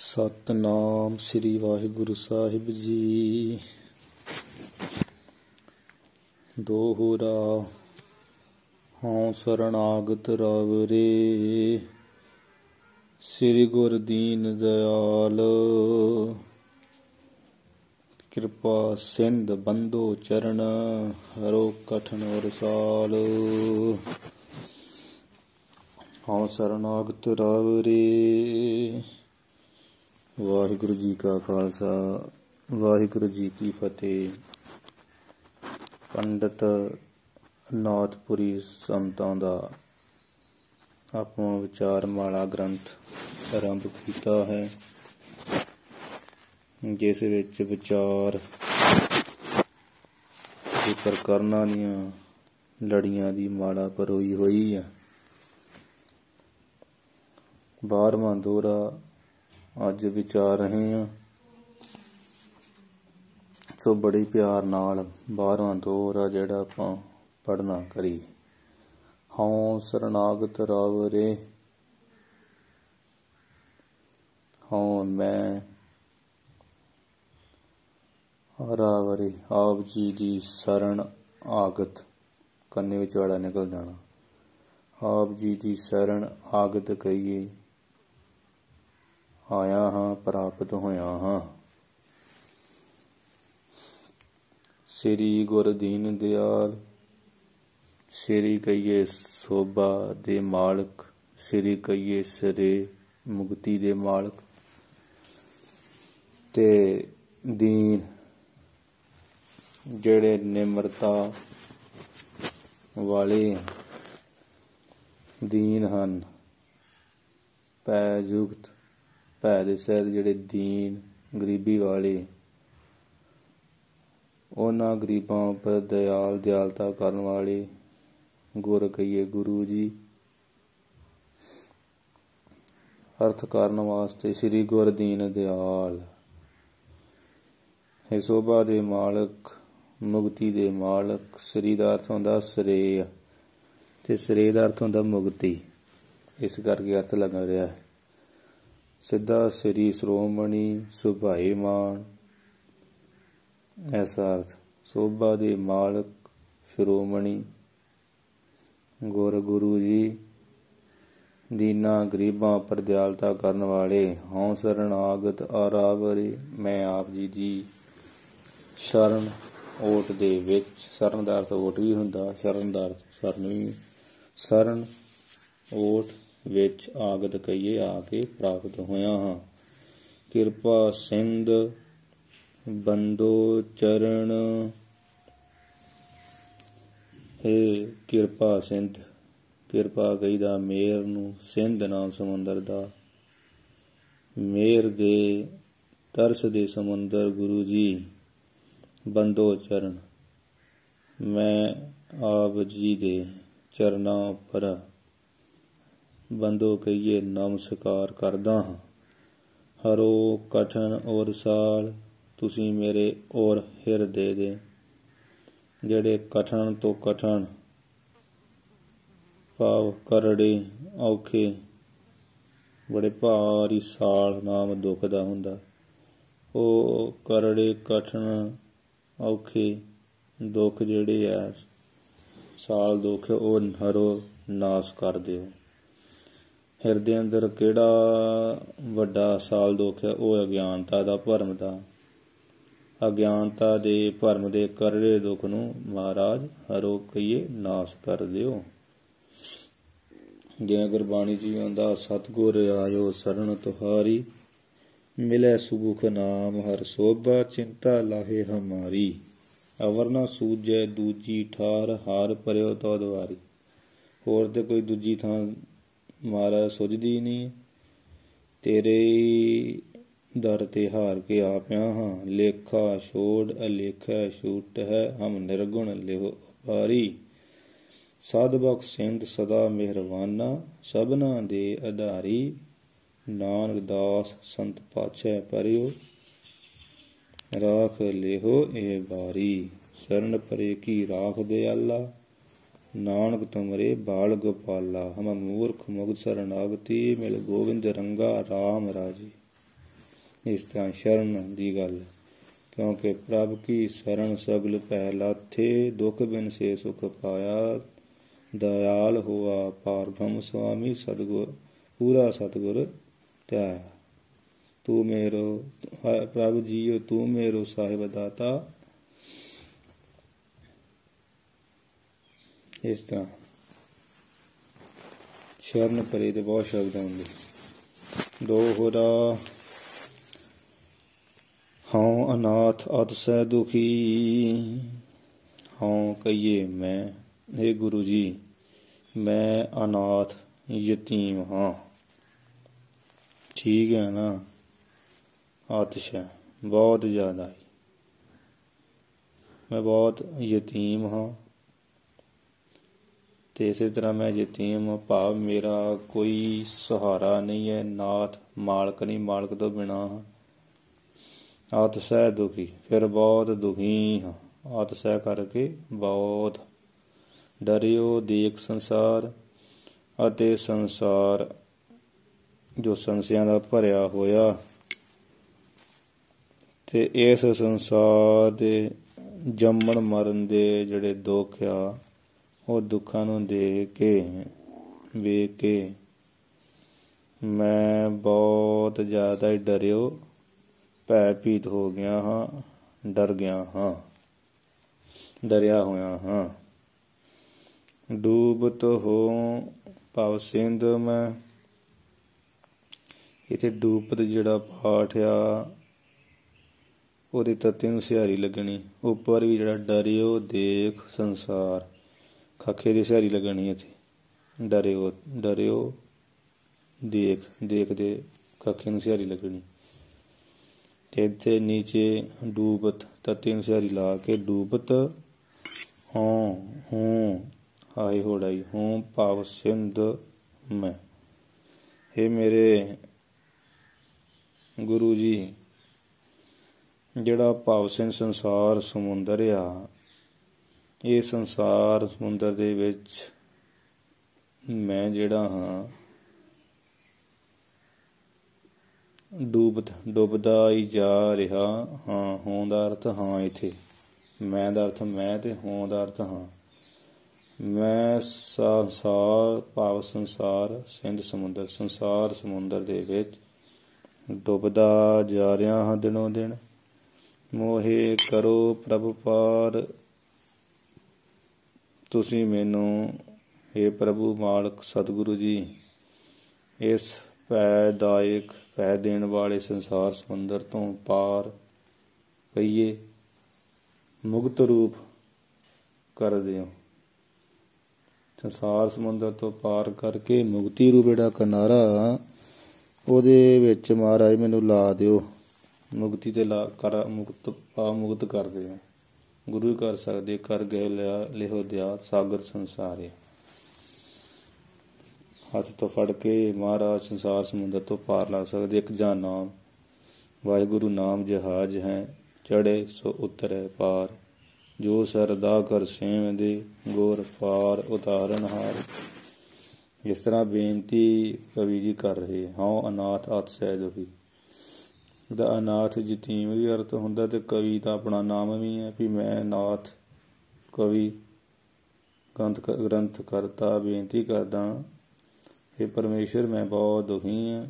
ਸਤਨਾਮ ਸ੍ਰੀ ਵਾਹਿਗੁਰੂ ਸਾਹਿਬ ਜੀ। ਦੋਹਰਾ ਹਉ ਸਰਣਾਗਤ ਰਵ ਰੇ, ਸ੍ਰੀ ਗੁਰ ਦੀਨ ਦਿਆਲ। ਕਿਰਪਾ ਸਿੰਧ ਬੰਦੋ ਚਰਨ, ਹਰੋ ਕਠਨ ਰਸਾਲ। ਹਉ ਸਰਣਾਗਤ ਰਵ ਰੇ। ਵਾਹਿਗੁਰੂ ਜੀ ਕਾ ਖਾਲਸਾ, ਵਾਹਿਗੁਰੂ ਜੀ ਕੀ ਫਤਿਹ। ਪੰਡਤ ਨਾਥਪੁਰੀ ਸੰਤਾਂ ਦਾ ਆਪਣਾ ਵਿਚਾਰ ਮਾਲਾ ਗ੍ਰੰਥ ਆਰੰਭ ਕੀਤਾ ਹੈ, ਜਿਸ ਵਿੱਚ ਵਿਚਾਰ ਦੇ ਪ੍ਰਕਰਨਾਂ ਦੀਆਂ ਲੜੀਆਂ ਦੀ ਮਾਲਾ ਪਰੋਈ ਹੋਈ ਹੈ। 12ਵਾਂ ਦੋਹਰਾ ਅੱਜ ਵਿਚਾਰ ਰਹੇ ਹਾਂ, ਸੋ ਬੜੇ ਪਿਆਰ ਨਾਲ 12ਵਾਂ ਦੋਹਰਾ ਜਿਹੜਾ ਆਪਾਂ ਪੜ੍ਹਨਾ ਕਰੀ। ਹਉ ਸਰਣਾਗਤ ਰਵ ਰੇ। ਹਉ ਮੈਂ ਰਵ ਰੇ, ਆਪ ਜੀ ਦੀ ਸ਼ਰਨ ਆਗਤ, ਕੰਨੇ ਵਿੱਚ ਵਾਲਾ ਨਿਕਲ ਜਾਣਾ। ਆਪ ਜੀ ਦੀ ਸ਼ਰਨ ਆਗਤ ਕਹੀਏ, ਆਇਆ ਹਾਂ ਪ੍ਰਾਪਤ ਹੋਇਆ ਹਾਂ। ਸ੍ਰੀ ਗੁਰ ਦੀਨ ਦਿਆਲ। ਸ੍ਰੀ ਕਹੀਏ ਸੋਭਾ ਦੇ ਮਾਲਕ, ਸ੍ਰੀ ਕਹੀਏ ਸਰੇ ਮੁਕਤੀ ਦੇ ਮਾਲਕ, ਤੇ ਦੀਨ ਜਿਹੜੇ ਨਿਮਰਤਾ ਵਾਲੇ ਦੀਨ ਹਨ। ਭੈ ਯੁਕਤ, ਭੈ ਦੇ ਸਹਿਤ ਜਿਹੜੇ ਦੀਨ ਗਰੀਬੀ ਵਾਲੇ, ਉਹਨਾਂ ਗਰੀਬਾਂ ਉੱਪਰ ਦਿਆਲ ਦਿਆਲਤਾ ਕਰਨ ਵਾਲੇ ਗੁਰ ਕਹੀਏ ਗੁਰੂ ਜੀ। ਅਰਥ ਕਰਨ ਵਾਸਤੇ ਸ੍ਰੀ ਗੁਰ ਦੀਨ ਦਿਆਲ। ਇਹ ਸੋਭਾ ਦੇ ਮਾਲਕ, ਮੁਕਤੀ ਦੇ ਮਾਲਕ। ਸ੍ਰੀ ਦਾ ਅਰਥ ਹੁੰਦਾ ਸ੍ਰੇਯ, ਤੇ ਸ੍ਰੇਯ ਦਾ ਅਰਥ ਹੁੰਦਾ ਮੁਕਤੀ। ਇਸ ਕਰਕੇ ਅਰਥ ਲੱਗ ਰਿਹਾ ਹੈ ਸਿੱਧਾ ਸ੍ਰੀ ਸ਼੍ਰੋਮਣੀ ਸੁਭਾਏ ਮਾਨ। ਐਸਾ ਅਰਥ ਸੋਭਾ ਦੇ ਮਾਲਕ, ਸ਼੍ਰੋਮਣੀ ਗੁਰ ਗੁਰੂ ਜੀ, ਦੀਨਾ ਗਰੀਬਾਂ ਉੱਪਰ ਦਿਆਲਤਾ ਕਰਨ ਵਾਲੇ। ਹਉ ਸਰਣਾਗਤ ਰਵ ਰੇ, ਮੈਂ ਆਪ ਜੀ ਦੀ ਸ਼ਰਨ ਓਟ ਦੇ ਵਿੱਚ। ਸ਼ਰਨ ਦਾ ਅਰਥ ਓਟ ਵੀ ਹੁੰਦਾ, ਸ਼ਰਨ ਦਾ ਅਰਥ ਸ਼ਰਨ ਵੀ। ਸ਼ਰਨ ਓਟ ਵਿੱਚ ਆਗਤ ਕਹੀਏ, ਆ ਕੇ ਪ੍ਰਾਪਤ ਹੋਇਆ ਹਾਂ। ਕਿਰਪਾ ਸਿੰਧ ਬੰਦੋ ਚਰਨ। ਹੇ ਕਿਰਪਾ ਸਿੰਧ, ਕਿਰਪਾ ਕਹੀਦਾ ਮੇਰ ਨੂੰ। ਸਿੰਧ ਨਾਮ ਸਮੁੰਦਰ ਦਾ, ਮੇਰ ਦੇ ਤਰਸ ਦੇ ਸਮੁੰਦਰ ਗੁਰੂ ਜੀ। ਬੰਦੋ ਚਰਨ, ਮੈਂ ਆਪ ਜੀ ਦੇ ਚਰਨਾਂ ਉੱਪਰ ਬੰਦੋ ਕਹੀਏ ਨਮਸਕਾਰ ਕਰਦਾ ਹਾਂ। ਹਰੋ ਕਠਨ ਔਰ ਸਾਲ, ਤੁਸੀਂ ਮੇਰੇ ਔਰ ਹਿਰਦੇ ਦੇ ਜਿਹੜੇ ਕਠਨ ਤੋਂ ਕਠਨ ਭਾਵ ਕਰੜੇ ਔਖੇ, ਬੜੇ ਭਾਰੀ ਸਾਲ ਨਾਮ ਦੁੱਖ ਦਾ ਹੁੰਦਾ। ਉਹ ਕਰੜੇ ਕਠਨ ਔਖੇ ਦੁੱਖ ਜਿਹੜੇ ਆ, ਸਾਲ ਦੁੱਖ, ਉਹ ਹਰੋ ਨਾਸ ਕਰ ਦਿਓ। ਹਿਰਦੇ ਅੰਦਰ ਕਿਹੜਾ ਵੱਡਾ ਸਾਲ ਦੁੱਖ ਹੈ? ਉਹ ਅਗਿਆਨਤਾ ਦਾ, ਭਰਮ ਦਾ। ਅਗਿਆਨਤਾ ਦੇ ਭਰਮ ਦੇ ਕਰੜੇ ਦੁੱਖ ਨੂੰ ਮਹਾਰਾਜ ਹਰੋ ਕਹੀਏ ਨਾਸ ਕਰ ਦਿਓ। ਜਿਵੇਂ ਗੁਰਬਾਣੀ ਜੀ ਆਉਂਦਾ, ਸਤਿਗੁਰ ਆਇਓ ਸਰਣ ਤੁਹਾਰੀ, ਮਿਲੇ ਸੁਖ ਨਾਮ ਹਰ ਸੋਭਾ, ਚਿੰਤਾ ਲਾਹੇ ਹਮਾਰੀ। ਅਵਰ ਨਾ ਸੂਝੈ ਦੂਜੀ ਠਾਰ, ਹਾਰ ਭਰਿਓ ਤੋ ਦੁਆਰੀ। ਹੋਰ ਤੇ ਕੋਈ ਦੂਜੀ ਥਾਂ ਮਹਾਰਾਜ ਸੁਝਦੀ ਨਹੀਂ। ਤੇਰੇ ਦਰ ਤੇ ਹਾਰ ਕੇ ਆ ਪਿਆ ਹਾਂ। ਲੇਖਾ ਛੋੜ ਅਲੇਖਾ ਛੂਟ ਹੈ, ਹਮ ਨਿਰਗੁਣ ਲਿਹੁ ਅਪਾਰੀ। ਸਦ ਬਖਸ਼ ਸਿੰਧ ਸਦਾ ਮਿਹਰਵਾਨਾ, ਸਭਨਾ ਦੇ ਆਧਾਰੀ। ਨਾਨਕ ਦਾਸ ਸੰਤ ਪਾਛੈ ਪਰਿਓ, ਰਾਖ ਲਿਹੋ ਇਹ ਬਾਰੀ। ਸ਼ਰਨ ਪਰੇ ਕੀ ਰਾਖ ਦਿਆਲਾ, ਨਾਨਕ ਤੁਮਰੇ ਬਾਲ ਗੋਪਾਲਾ। ਹਮ ਮੂਰਖ ਮੁਗਧ ਸਰਨਾਗਤੀ, ਮਿਲ ਗੋਬਿੰਦ ਰੰਗਾ ਰਾਮ ਰਾਜੀ। इस तरह शरण की गल, क्योंकि प्रभ की शरण सगल पै लाथे, दुख बिन से सुख पाया, दयाल हुआ पार ब्रह्म स्वामी, सतगुर पूरा सतगुर त्याया। तू मेरो प्रभु जीओ तू मेरो साहिब दाता। इस तरह शरण परे ਦੇ बहुत शब्द आउंदे। दोहरा हाँ अनाथ अतिशय दुखी, हाँ कहिए मैं, हे गुरु जी मैं अनाथ यतीम हाँ। ठीक है ना, अतिशय बहुत ज़्यादा ही, मैं बहुत यतीम हाँ। तो इस तरह मैं यतीम भाव मेरा कोई सहारा नहीं है, नाथ मालक नहीं, मालक तो बिना हाँ। अतिशय दुखी फिर बहुत दुखी हाँ, अतिशय करके बहुत। डरियो देख संसार, ਅਤੇ ਸੰਸਾਰ ਜੋ ਸੰਸਿਆਂ ਦਾ ਭਰਿਆ ਹੋਇਆ, ਤੇ ਇਸ ਸੰਸਾਰ ਦੇ ਜੰਮਣ ਮਰਨ ਦੇ ਜਿਹੜੇ ਦੁੱਖ ਆ, ਉਹ ਦੁੱਖਾਂ ਨੂੰ ਦੇਖ ਕੇ ਵੇਖ ਕੇ ਮੈਂ ਬਹੁਤ ਜ਼ਿਆਦਾ ਹੀ ਡਰਿਓ ਭੈਭੀਤ ਹੋ ਗਿਆ ਹਾਂ, ਡਰ ਗਿਆ ਹਾਂ, ਡਰਿਆ ਹੋਇਆ ਹਾਂ। ਡੂਬਤ ਹੋ ਭਵ ਸਿੰਧ ਮੈਂ, ਇੱਥੇ ਡੂਬਤ ਜਿਹੜਾ ਪਾਠ ਆ ਉਹਦੀ ਤੱਤੇ ਨੂੰ ਸਿਹਾਰੀ ਲੱਗਣੀ, ਉੱਪਰ ਵੀ ਜਿਹੜਾ ਡਰਿਓ ਦੇਖ ਸੰਸਾਰ ਖੱਖੇ ਦੀ ਸਿਹਾਰੀ ਲੱਗਣੀ। ਇੱਥੇ ਡਰਿਓ ਡਰਿਓ ਦੇਖ ਦੇਖਦੇ ਖੱਖੇ ਨੂੰ ਸਿਹਾਰੀ ਲੱਗਣੀ, ਤੇ ਇੱਥੇ ਨੀਚੇ ਡੂਬਤ ਤੱਤੇ ਨੂੰ ਸਿਹਾਰੀ ਲਾ ਕੇ ਡੂਬਤ ਹੋਂ ਹੂੰ ਹਾਏ ਹੋੜਾਈ ਹੂੰ ਭਵ ਸਿੰਧ ਮੈਂ। ਇਹ ਮੇਰੇ ਗੁਰੂ ਜੀ ਜਿਹੜਾ ਭਵ ਸਿੰਧ ਸੰਸਾਰ ਸਮੁੰਦਰ ਆ, ਇਹ ਸੰਸਾਰ ਸਮੁੰਦਰ ਦੇ ਵਿੱਚ ਮੈਂ ਜਿਹੜਾ ਹਾਂ ਡੁੱਬਦਾ ਹੀ ਜਾ ਰਿਹਾ ਹਾਂ। ਹੋਂ ਦਾ ਅਰਥ ਹਾਂ, ਇੱਥੇ ਮੈਂ ਦਾ ਅਰਥ ਮੈਂ ਤੇ ਹੋਂ ਦਾ ਅਰਥ ਹਾਂ। ਮੈਂ ਸੰਸਾਰ ਭਾਵ ਸੰਸਾਰ ਸਿੰਧ ਸਮੁੰਦਰ, ਸੰਸਾਰ ਸਮੁੰਦਰ ਦੇ ਵਿੱਚ ਡੁੱਬਦਾ ਜਾ ਰਿਹਾ ਹਾਂ ਦਿਨੋਂ ਦਿਨ। ਮੋਹੇ ਕਰੋ ਪ੍ਰਭੂ ਪਾਰ, ਤੁਸੀਂ ਮੈਨੂੰ हे ਪ੍ਰਭੂ ਮਾਲਕ ਸਤਿਗੁਰੂ ਜੀ ਇਸ ਭੈਦਾਇਕ ਭੈ ਦੇਣ ਵਾਲੇ ਸੰਸਾਰ ਸਮੁੰਦਰ ਤੋਂ ਪਾਰ ਪਈਏ, ਮੁਕਤ ਰੂਪ ਕਰ ਦਿਓ। ਸੰਸਾਰ ਸਮੁੰਦਰ ਤੋਂ ਪਾਰ ਕਰਕੇ ਮੁਕਤੀ ਰੂਪ ਜਿਹੜਾ ਕਿਨਾਰਾ ਉਹਦੇ ਵਿੱਚ ਮਹਾਰਾਜ ਮੈਨੂੰ ਲਾ ਦਿਓ, ਮੁਕਤੀ ਤੇ ਲਾ ਕਰ ਮੁਕਤ ਕਰ ਦਿਓ। ਗੁਰੂ ਕਰ ਸਕਦੇ ਕਰ ਗਏ ਲਿਹੋ ਦਿਆ ਸਾਗਰ ਸੰਸਾਰਿਆ। ਹੱਥ ਤੋਂ ਫੜ ਕੇ ਮਹਾਰਾਜ ਸੰਸਾਰ ਸਮੁੰਦਰ ਤੋਂ ਪਾਰ ਲਾ ਸਕਦੇ। ਇੱਕ ਜਾਂ ਨਾਮ ਵਾਹਿਗੁਰੂ ਨਾਮ ਜਹਾਜ਼ ਹੈ, ਚੜ੍ਹੇ ਸੋ ਉਤਰੈ ਪਾਰ, ਜੋ ਸਰਦਾ ਕਰ ਸੇਵ ਦੇ ਗੁਰ ਪਾਰ ਉਤਾਰਨ ਹਾਰ। ਇਸ ਤਰ੍ਹਾਂ ਬੇਨਤੀ ਕਵੀ ਜੀ ਕਰ ਰਹੇ। ਹਾਂ ਅਨਾਥ ਅਤਿਸ਼ੈ ਦੁਖੀ, ਦਾ ਅਨਾਥ ਯਤੀਮ ਵੀ ਅਰਥ ਹੁੰਦਾ, ਤੇ ਕਵੀ ਦਾ ਆਪਣਾ ਨਾਮ ਵੀ ਹੈ ਵੀ ਮੈਂ ਨਾਥ ਕਵੀ ਗ੍ਰੰਥ ਕਰਤਾ ਬੇਨਤੀ ਕਰਦਾ ਕਿ ਪਰਮੇਸ਼ਰ ਮੈਂ ਬਹੁਤ ਦੁਖੀ ਹਾਂ।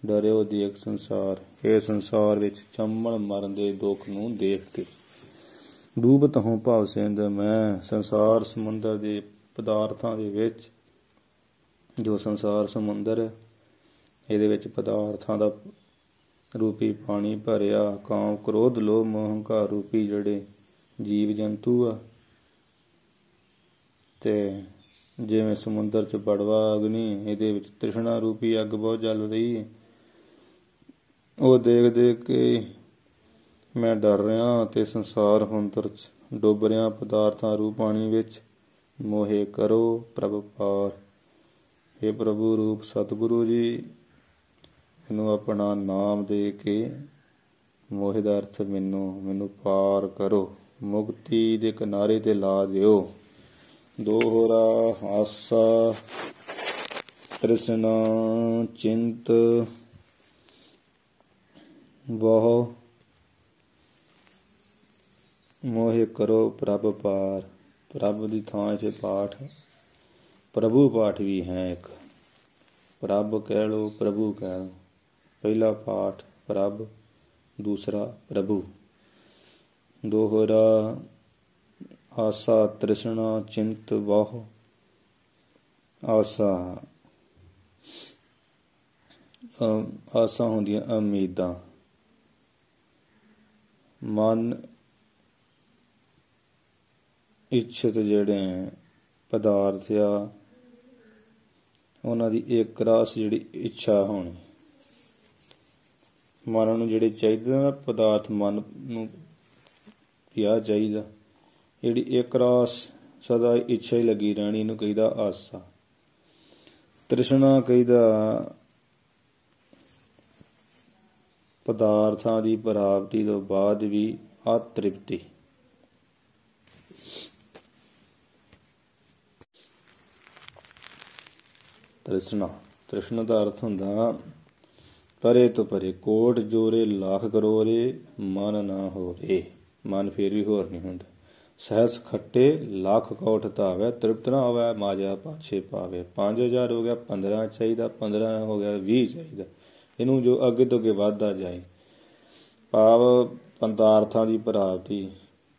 ਡਰਿਓ ਦੇਖ ਸੰਸਾਰ, ਇਹ ਸੰਸਾਰ ਵਿੱਚ ਜੰਮਣ ਮਰਨ ਦੇ ਦੁੱਖ ਨੂੰ ਦੇਖ ਕੇ। ਡੂਬਤ ਹੋਂ ਭਵ ਸਿੰਧ ਮੈਂ, ਸੰਸਾਰ ਸਮੁੰਦਰ ਦੇ ਪਦਾਰਥਾਂ ਦੇ ਵਿੱਚ, ਜੋ ਸੰਸਾਰ ਸਮੁੰਦਰ ਇਹਦੇ ਵਿੱਚ ਪਦਾਰਥਾਂ ਦਾ ਰੂਪੀ ਪਾਣੀ ਭਰਿਆ, ਕਾਮ ਕ੍ਰੋਧ ਲੋਭ ਮੋਹ ਹੰਕਾਰ ਰੂਪੀ ਜਿਹੜੇ ਜੀਵ ਜੰਤੂ ਆ, ਤੇ ਜਿਵੇਂ ਸਮੁੰਦਰ 'ਚ ਬੜਵਾ ਅਗਨੀ, ਇਹਦੇ ਵਿੱਚ ਤ੍ਰਿਸ਼ਨਾ ਰੂਪੀ ਅੱਗ ਬਹੁਤ ਜਲ ਰਹੀ ਹੈ। ਉਹ ਦੇਖ ਦੇਖ ਕੇ ਮੈਂ ਡਰ ਰਿਹਾ ਤੇ ਸੰਸਾਰ ਸਮੁੰਦਰ 'ਚ ਡੁੱਬ ਰਿਹਾ ਪਦਾਰਥਾਂ ਰੂਪ ਪਾਣੀ ਵਿੱਚ। ਮੋਹੇ ਕਰੋ ਪ੍ਰਭ ਪਾਰ, हे ਪ੍ਰਭੂ ਰੂਪ ਸਤਿਗੁਰੂ ਜੀ ਮੈਨੂੰ ਆਪਣਾ ਨਾਮ ਦੇ ਕੇ ਮੋਹ ਦਾ ਅਰਥ ਮੈਨੂੰ ਪਾਰ ਕਰੋ, ਮੁਕਤੀ ਦੇ ਕਿਨਾਰੇ ਤੇ ਲਾ ਦਿਓ। ਦੋਹਰਾ ਹਾਸਾ ਤ੍ਰਿਸ਼ਨਾ ਚਿੰਤ, ਬਹੁ ਮੋਹਿ ਕਰੋ ਪ੍ਰਭ ਪਾਰ। ਪ੍ਰਭ ਦੀ ਥਾਂ 'ਚ ਪਾਠ ਪ੍ਰਭੂ ਪਾਠ ਵੀ ਹੈ ਇੱਕ। ਪ੍ਰਭ ਕਹਿ ਲਓ, ਪ੍ਰਭੂ ਕਹਿ ਲਓ। ਪਹਿਲਾ ਪਾਠ ਪ੍ਰਭ, ਦੂਸਰਾ ਪ੍ਰਭੂ। ਦੋਹਰਾ ਆਸਾ ਤ੍ਰਿਸ਼ਨਾ ਚਿੰਤ ਬਹੁ। ਆਸਾ ਆਸਾਂ ਹੁੰਦੀਆਂ ਉਮੀਦਾਂ। ਮਨ ਇੱਛਤ ਜਿਹੜੇ ਪਦਾਰਥ ਆ ਉਹਨਾਂ ਦੀ ਇੱਕ ਰਾਸ ਜਿਹੜੀ ਇੱਛਾ ਹੋਣੀ। ਮਨ ਨੂੰ ਜਿਹੜੇ ਚਾਹੀਦੇ ਨਾ ਪਦਾਰਥ, ਮਨ ਨੂੰ ਪਿਆ ਚਾਹੀਦਾ, ਜਿਹੜੀ ਇੱਕ ਰਾਸ ਸਦਾ ਇੱਛਾ ਹੀ ਲੱਗੀ ਰਹਿਣੀ, ਇਹਨੂੰ ਕਹੀਦਾ ਆਸਾ। ਤ੍ਰਿਸ਼ਨਾ ਕਹੀਦਾ ਪਦਾਰਥਾਂ ਦੀ ਪ੍ਰਾਪਤੀ ਤੋਂ ਬਾਅਦ ਵੀ ਅਤ੍ਰਿਪਤੀ। ਤ੍ਰਿਸ਼ਨਾ, ਤ੍ਰਿਸ਼ਨਾ ਦਾ ਅਰਥ ਹੁੰਦਾ ਪਰੇ ਤੋਂ ਪਰੇ। ਕੋਟ ਜੋਰੇ ਲੱਖ ਕਰੋਰੇ ਮਨ ਨਾ ਹੋਰੇ। ਮਨ ਫੇਰ ਵੀ ਹੋਰ ਨਹੀਂ ਹੁੰਦਾ। ਸਹਿਜ ਖੱਟੇ ਲੱਖ ਕੋਟ ਧਾਵੇ, ਤ੍ਰਿਪਤ ਨਾ ਹੋਵੇ ਮਾਜਾ ਪਾਛੇ ਪਾਵੇ। 5000 ਹੋ ਗਿਆ, 15 ਚਾਹੀਦਾ, 15 ਹੋ ਗਿਆ, 20 ਚਾਹੀਦਾ। ਇਹਨੂੰ ਜੋ ਅੱਗੇ ਤੋਂ ਅੱਗੇ ਵੱਧਦਾ ਜਾਏ। ਭਾਵ ਪਦਾਰਥਾਂ ਦੀ ਪ੍ਰਾਪਤੀ,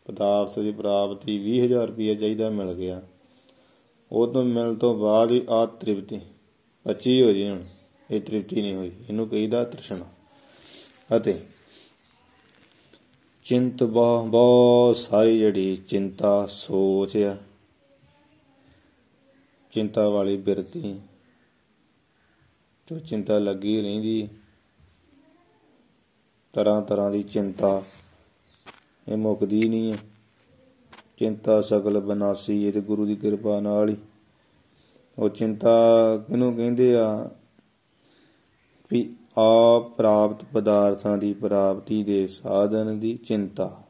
ਪਦਾਰਥ ਦੀ ਪ੍ਰਾਪਤੀ 20,000 ਰੁਪਈਆ ਚਾਹੀਦਾ, ਮਿਲ ਗਿਆ। ਉਹ ਤੋਂ ਮਿਲਣ ਤੋਂ ਬਾਅਦ ਹੀ ਆ ਤ੍ਰਿਪਤੀ 25 ਹੋ ਜੇ, ਹੁਣ ਇਹ ਤ੍ਰਿਪਤੀ ਨਹੀਂ ਹੋਈ, ਇਹਨੂੰ ਕਹੀਦਾ ਤ੍ਰਿਸ਼ਨਾ। ਅਤੇ ਚਿੰਤ ਬਹੁਤ ਸਾਰੀ ਜਿਹੜੀ ਚਿੰਤਾ ਸੋਚ ਆ, ਚਿੰਤਾ ਵਾਲੀ ਬਿਰਤੀ ਜੋ ਚਿੰਤਾ ਲੱਗੀ ਰਹਿੰਦੀ, ਤਰ੍ਹਾਂ ਤਰ੍ਹਾਂ ਦੀ ਚਿੰਤਾ, ਇਹ ਮੁੱਕਦੀ ਨਹੀਂ ਹੈ। ਚਿੰਤਾ ਸਗਲ ਬਨਾਸੀ, ਇਹ ਤੇ ਗੁਰੂ ਦੀ ਕਿਰਪਾ ਨਾਲ ਹੀ। ਉਹ ਚਿੰਤਾ ਕਿਹਨੂੰ ਕਹਿੰਦੇ ਆ ਵੀ ਆਪ ਪ੍ਰਾਪਤ ਪਦਾਰਥਾਂ ਦੀ ਪ੍ਰਾਪਤੀ ਦੇ ਸਾਧਨ ਦੀ ਚਿੰਤਾ।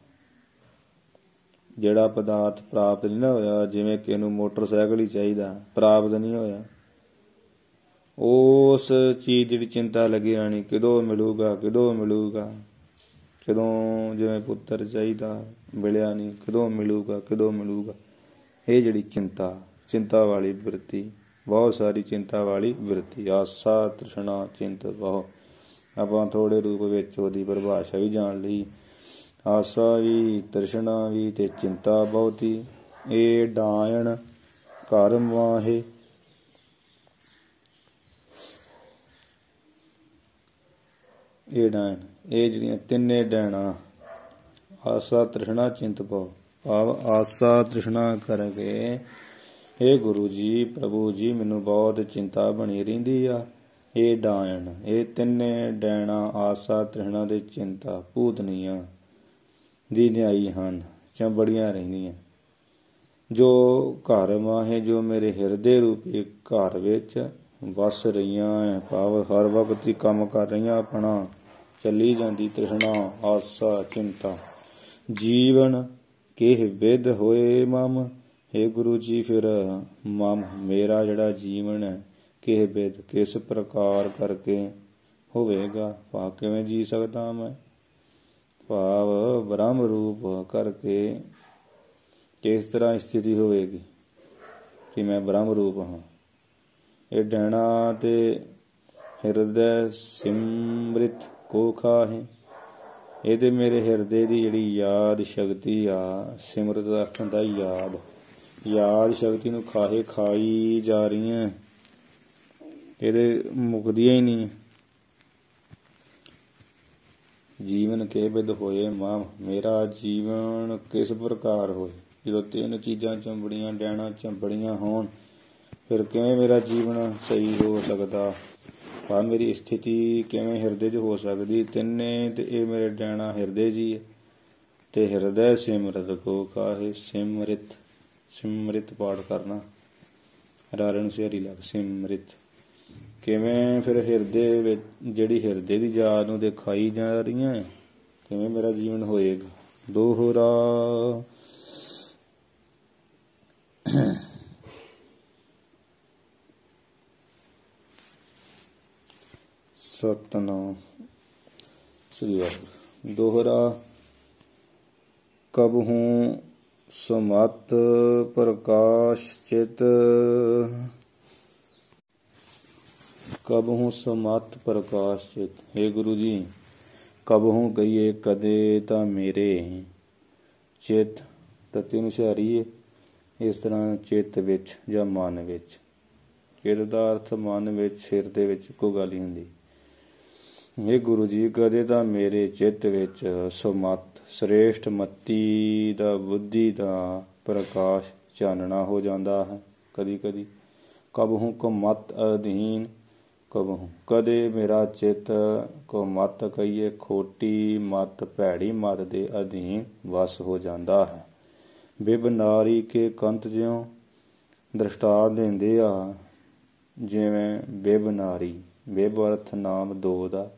ਜਿਹੜਾ ਪਦਾਰਥ ਪ੍ਰਾਪਤ ਨਹੀਂ ਨਾ ਹੋਇਆ, ਜਿਵੇਂ ਕਿ ਇਹਨੂੰ ਮੋਟਰਸਾਈਕਲ ਹੀ ਚਾਹੀਦਾ, ਪ੍ਰਾਪਤ ਨਹੀਂ ਹੋਇਆ, ਉਸ ਚੀਜ਼ ਜਿਹੜੀ ਚਿੰਤਾ ਲੱਗੀ ਰਹਿਣੀ, ਕਦੋਂ ਮਿਲੂਗਾ, ਕਦੋਂ ਮਿਲੂਗਾ। ਕਦੋਂ ਜਿਵੇਂ ਪੁੱਤਰ ਚਾਹੀਦਾ, ਮਿਲਿਆ ਨਹੀਂ, ਕਦੋਂ ਮਿਲੂਗਾ, ਕਦੋਂ ਮਿਲੂਗਾ। ਇਹ ਜਿਹੜੀ ਚਿੰਤਾ, ਚਿੰਤਾ ਵਾਲੀ ਬਿਰਤੀ, ਬਹੁਤ ਸਾਰੀ ਚਿੰਤਾ ਵਾਲੀ ਬਿਰਤੀ। ਆਸਾ ਤ੍ਰਿਸ਼ਨਾ ਚਿੰਤ ਬਹੁ। ਆਪਾਂ ਥੋੜੇ ਰੂਪ ਵਿੱਚ ਉਹਦੀ ਪਰਿਭਾਸ਼ਾ ਵੀ ਜਾਣ ਲਈ। ਆਸਾ ਵੀ, ਤ੍ਰਿਸ਼ਨਾ ਵੀ ਤੇ ਚਿੰਤਾ ਬਹੁਤੀ। ਇਹ ਡਾਇਣ ਘਰ ਮਾਹੇ। ਇਹ ਡੈਣ, ਇਹ ਜਿਹੜੀਆਂ ਤਿੰਨੇ ਡੈਣਾ, ਆਸਾ ਤ੍ਰਿਸ਼ਨਾ ਚਿੰਤ ਬਹੁ। ਭਾਵ ਆਸਾ ਤ੍ਰਿਸ਼ਨਾ ਕਰਕੇ ਇਹ ਗੁਰੂ ਜੀ, ਪ੍ਰਭੂ ਜੀ, ਮੈਨੂੰ ਬਹੁਤ ਚਿੰਤਾ ਬਣੀ ਰਹਿੰਦੀ ਆ। ਇਹ ਡਾਇਣ, ਇਹ ਤਿੰਨੇ ਡੈਣਾ ਆਸਾ ਤ੍ਰਿਸ਼ਨਾ ਦੇ ਚਿੰਤਾ ਭੂਤਨੀਆਂ ਦੀ ਨਿਆਈ ਹਨ, ਚੰਬੜੀਆਂ ਰਹਿੰਦੀਆਂ। ਜੋ ਘਰ ਮਾਹੇ, ਜੋ ਮੇਰੇ ਹਿਰਦੇ ਰੂਪੀ ਘਰ ਵਿੱਚ ਵਸ ਰਹੀਆਂ ਹੈ। ਭਾਵ ਹਰ ਵਕਤ ਹੀ ਕੰਮ ਕਰ ਰਹੀਆਂ, ਆਪਣਾ ਚੱਲੀ ਜਾਂਦੀ ਤ੍ਰਿਸ਼ਨਾ, ਆਸਾ, ਚਿੰਤਾ। ਜੀਵਨ ਕਿਹ ਵਿਧ ਹੋਏ ਮਮ। हे ਗੁਰੂ ਜੀ, ਫਿਰ ਮਮ ਮੇਰਾ ਜਿਹੜਾ ਜੀਵਨ ਹੈ, ਕਿਹ ਵਿਧ ਕਿਸ ਪ੍ਰਕਾਰ ਕਰਕੇ ਹੋਵੇਗਾ। ਭਾਵ ਕਿਵੇਂ ਜੀ ਸਕਦਾ ਮੈਂ। ਭਾਵ ਬ੍ਰਹਮ ਰੂਪ ਕਰਕੇ ਕਿਸ ਤਰ੍ਹਾਂ ਸਥਿਤੀ ਹੋਵੇਗੀ ਕਿ ਮੈਂ ਬ੍ਰਹਮ ਰੂਪ ਹਾਂ। ਇਹ ਡੈਣਾ ਤੇ ਹਿਰਦੈ ਸਿਮ੍ਰਿਤ ਕੋ ਖਾਹੇ। ਇਹ ਤੇ ਮੇਰੇ ਹਿਰਦੇ ਦੀ ਜਿਹੜੀ ਯਾਦ ਸ਼ਕਤੀ ਆ, ਸਿਮਰਤ ਦਾ ਅਰਥ ਹੁੰਦਾ ਯਾਦ, ਯਾਦ ਸ਼ਕਤੀ ਨੂੰ ਖਾਹੇ, ਖਾਈ ਜਾ ਰਹੀਆਂ, ਇਹਦੇ ਮੁੱਕਦੀਆਂ ਹੀ ਨਹੀਂ। ਜੀਵਨ ਕੇ ਬਿਦ ਹੋਏ ਮਾਮ, ਮੇਰਾ ਜੀਵਨ ਕਿਸ ਪ੍ਰਕਾਰ ਹੋਏ। ਜਦੋਂ ਤਿੰਨ ਚੀਜ਼ਾਂ ਚੰਬੜੀਆਂ, ਡੈਣਾ ਚੰਬੜੀਆਂ ਹੋਣ, ਫਿਰ ਕਿਵੇਂ ਮੇਰਾ ਜੀਵਨ ਸਹੀ ਹੋ ਸਕਦਾ। ਪਰ ਮੇਰੀ ਸਥਿਤੀ ਕਿਵੇਂ ਹਿਰਦੇ 'ਚ ਹੋ ਸਕਦੀ। ਤਿੰਨੇ ਤੇ ਇਹ ਮੇਰੇ ਡੈਣਾ ਹਿਰਦੇ ਜੀ ਹੈ। ਤੇ ਹਿਰਦੈ ਸਿਮਰਤ ਕੋ ਕਾਹੇ। ਸਿਮਰਿਤ, ਸਿਮਰਿਤ ਪਾਠ ਕਰਨਾ, ਰਾਰੇ ਨੂੰ ਸਿਹਰੀ ਲੱਗ, ਸਿਮਰਿਤ। ਕਿਵੇਂ ਫਿਰ ਹਿਰਦੇ ਵਿੱਚ ਜਿਹੜੀ ਹਿਰਦੇ ਦੀ ਯਾਦ ਨੂੰ ਦਿਖਾਈ ਜਾ ਰਹੀਆਂ, ਕਿਵੇਂ ਮੇਰਾ ਜੀਵਨ ਹੋਏਗਾ। ਦੋਹਰਾ ਸਤਨਾਮ श्री वाहिगुरू। दोहरा कबहू समत प्रकाश चित, कबहू समत प्रकाश चित। हे गुरु जी, कबहू कहिए कदे तां मेरे चित, ਤਤੀ ਅਨੁਸਾਰੀ ਹੈ। ਇਸ ਤਰ੍ਹਾਂ ਚਿੱਤ ਵਿੱਚ ਜਾਂ ਮਨ ਵਿੱਚ। ਚਿੱਤ ਦਾ ਅਰਥ ਮਨ ਵਿੱਚ, ਸਿਰ ਦੇ ਵਿੱਚ ਇੱਕੋ ਗੱਲ ਹੀ ਹੁੰਦੀ। ਇਹ ਗੁਰੂ ਜੀ, ਕਦੇ ਤਾਂ ਮੇਰੇ ਚਿੱਤ ਵਿੱਚ ਸਮਤ ਸ੍ਰੇਸ਼ਟ ਮਤੀ ਦਾ, ਬੁੱਧੀ ਦਾ ਪ੍ਰਕਾਸ਼ ਚਾਨਣਾ ਹੋ ਜਾਂਦਾ ਹੈ। ਕਦੀ ਕਦੀ ਕਬਹੂ ਕੋ ਮਤ ਅਧੀਨ, ਕਬਹੂ ਕਦੇ ਮੇਰਾ ਚਿੱਤ ਕੋ ਮਤ ਕਹੀਏ ਖੋਟੀ ਮਤ, ਭੈੜੀ ਮਤ ਦੇ ਅਧੀਨ ਵਸ ਹੋ ਜਾਂਦਾ ਹੈ। ਬਿਬ ਨਾਰੀ ਕੇ ਕੰਤ ਜਿਉਂ ਦ੍ਰਿਸ਼ਟਾਂਤ ਦਿੰਦੇ ਆ, ਜਿਵੇਂ ਬਿਬ ਨਾਰੀ, ਬਿਬ ਅਰਥ ਨਾਮ ਦੋ ਦਾ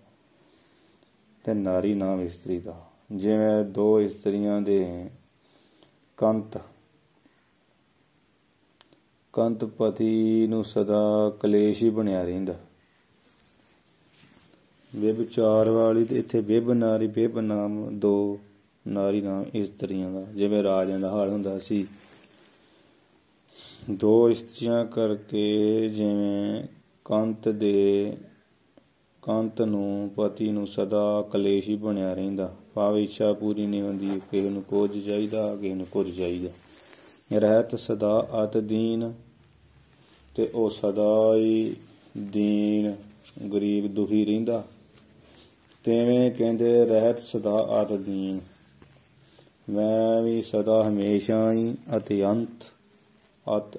ਤੇ ਨਾਰੀ ਨਾਮ ਇਸਤਰੀ ਦਾ। ਜਿਵੇਂ ਦੋ ਇਸਤਰੀਆਂ ਦੇ ਕੰਤ, ਕੰਤ ਪਤੀ ਨੂੰ ਸਦਾ ਕਲੇਸ਼ ਹੀ ਬਣਿਆ ਰਹਿੰਦਾ। ਬਿਬ ਚਾਰ ਵਾਲੀ ਤੇ ਇੱਥੇ ਬਿਬ ਨਾਰੀ, ਬਿਬ ਨਾਮ ਦੋ, ਨਾਰੀ ਨਾਮ ਇਸਤਰੀਆਂ ਦਾ। ਜਿਵੇਂ ਰਾਜਿਆਂ ਦਾ ਹਾਲ ਹੁੰਦਾ ਸੀ, ਦੋ ਇਸਤਰੀਆਂ ਕਰਕੇ ਜਿਵੇਂ ਕੰਤ ਨੂੰ ਪਤੀ ਨੂੰ ਸਦਾ ਕਲੇਸ਼ ਹੀ ਬਣਿਆ ਰਹਿੰਦਾ। ਭਾਵ ਇੱਛਾ ਪੂਰੀ ਨਹੀਂ ਹੁੰਦੀ, ਕਿਸੇ ਨੂੰ ਕੁਝ ਚਾਹੀਦਾ, ਕਿਸੇ ਨੂੰ ਕੁਝ ਚਾਹੀਦਾ। ਰਹਿਤ ਸਦਾ ਅਤ ਦੀਨ, ਤੇ ਉਹ ਸਦਾ ਹੀ ਦੀਨ ਗਰੀਬ ਦੁਖੀ ਰਹਿੰਦਾ। ਤਿਵੇਂ ਕਹਿੰਦੇ ਰਹਿਤ ਸਦਾ ਅਤ ਦੀਨ, ਮੈਂ ਵੀ ਸਦਾ ਹਮੇਸ਼ਾ ਹੀ ਅਤਿਅੰਤ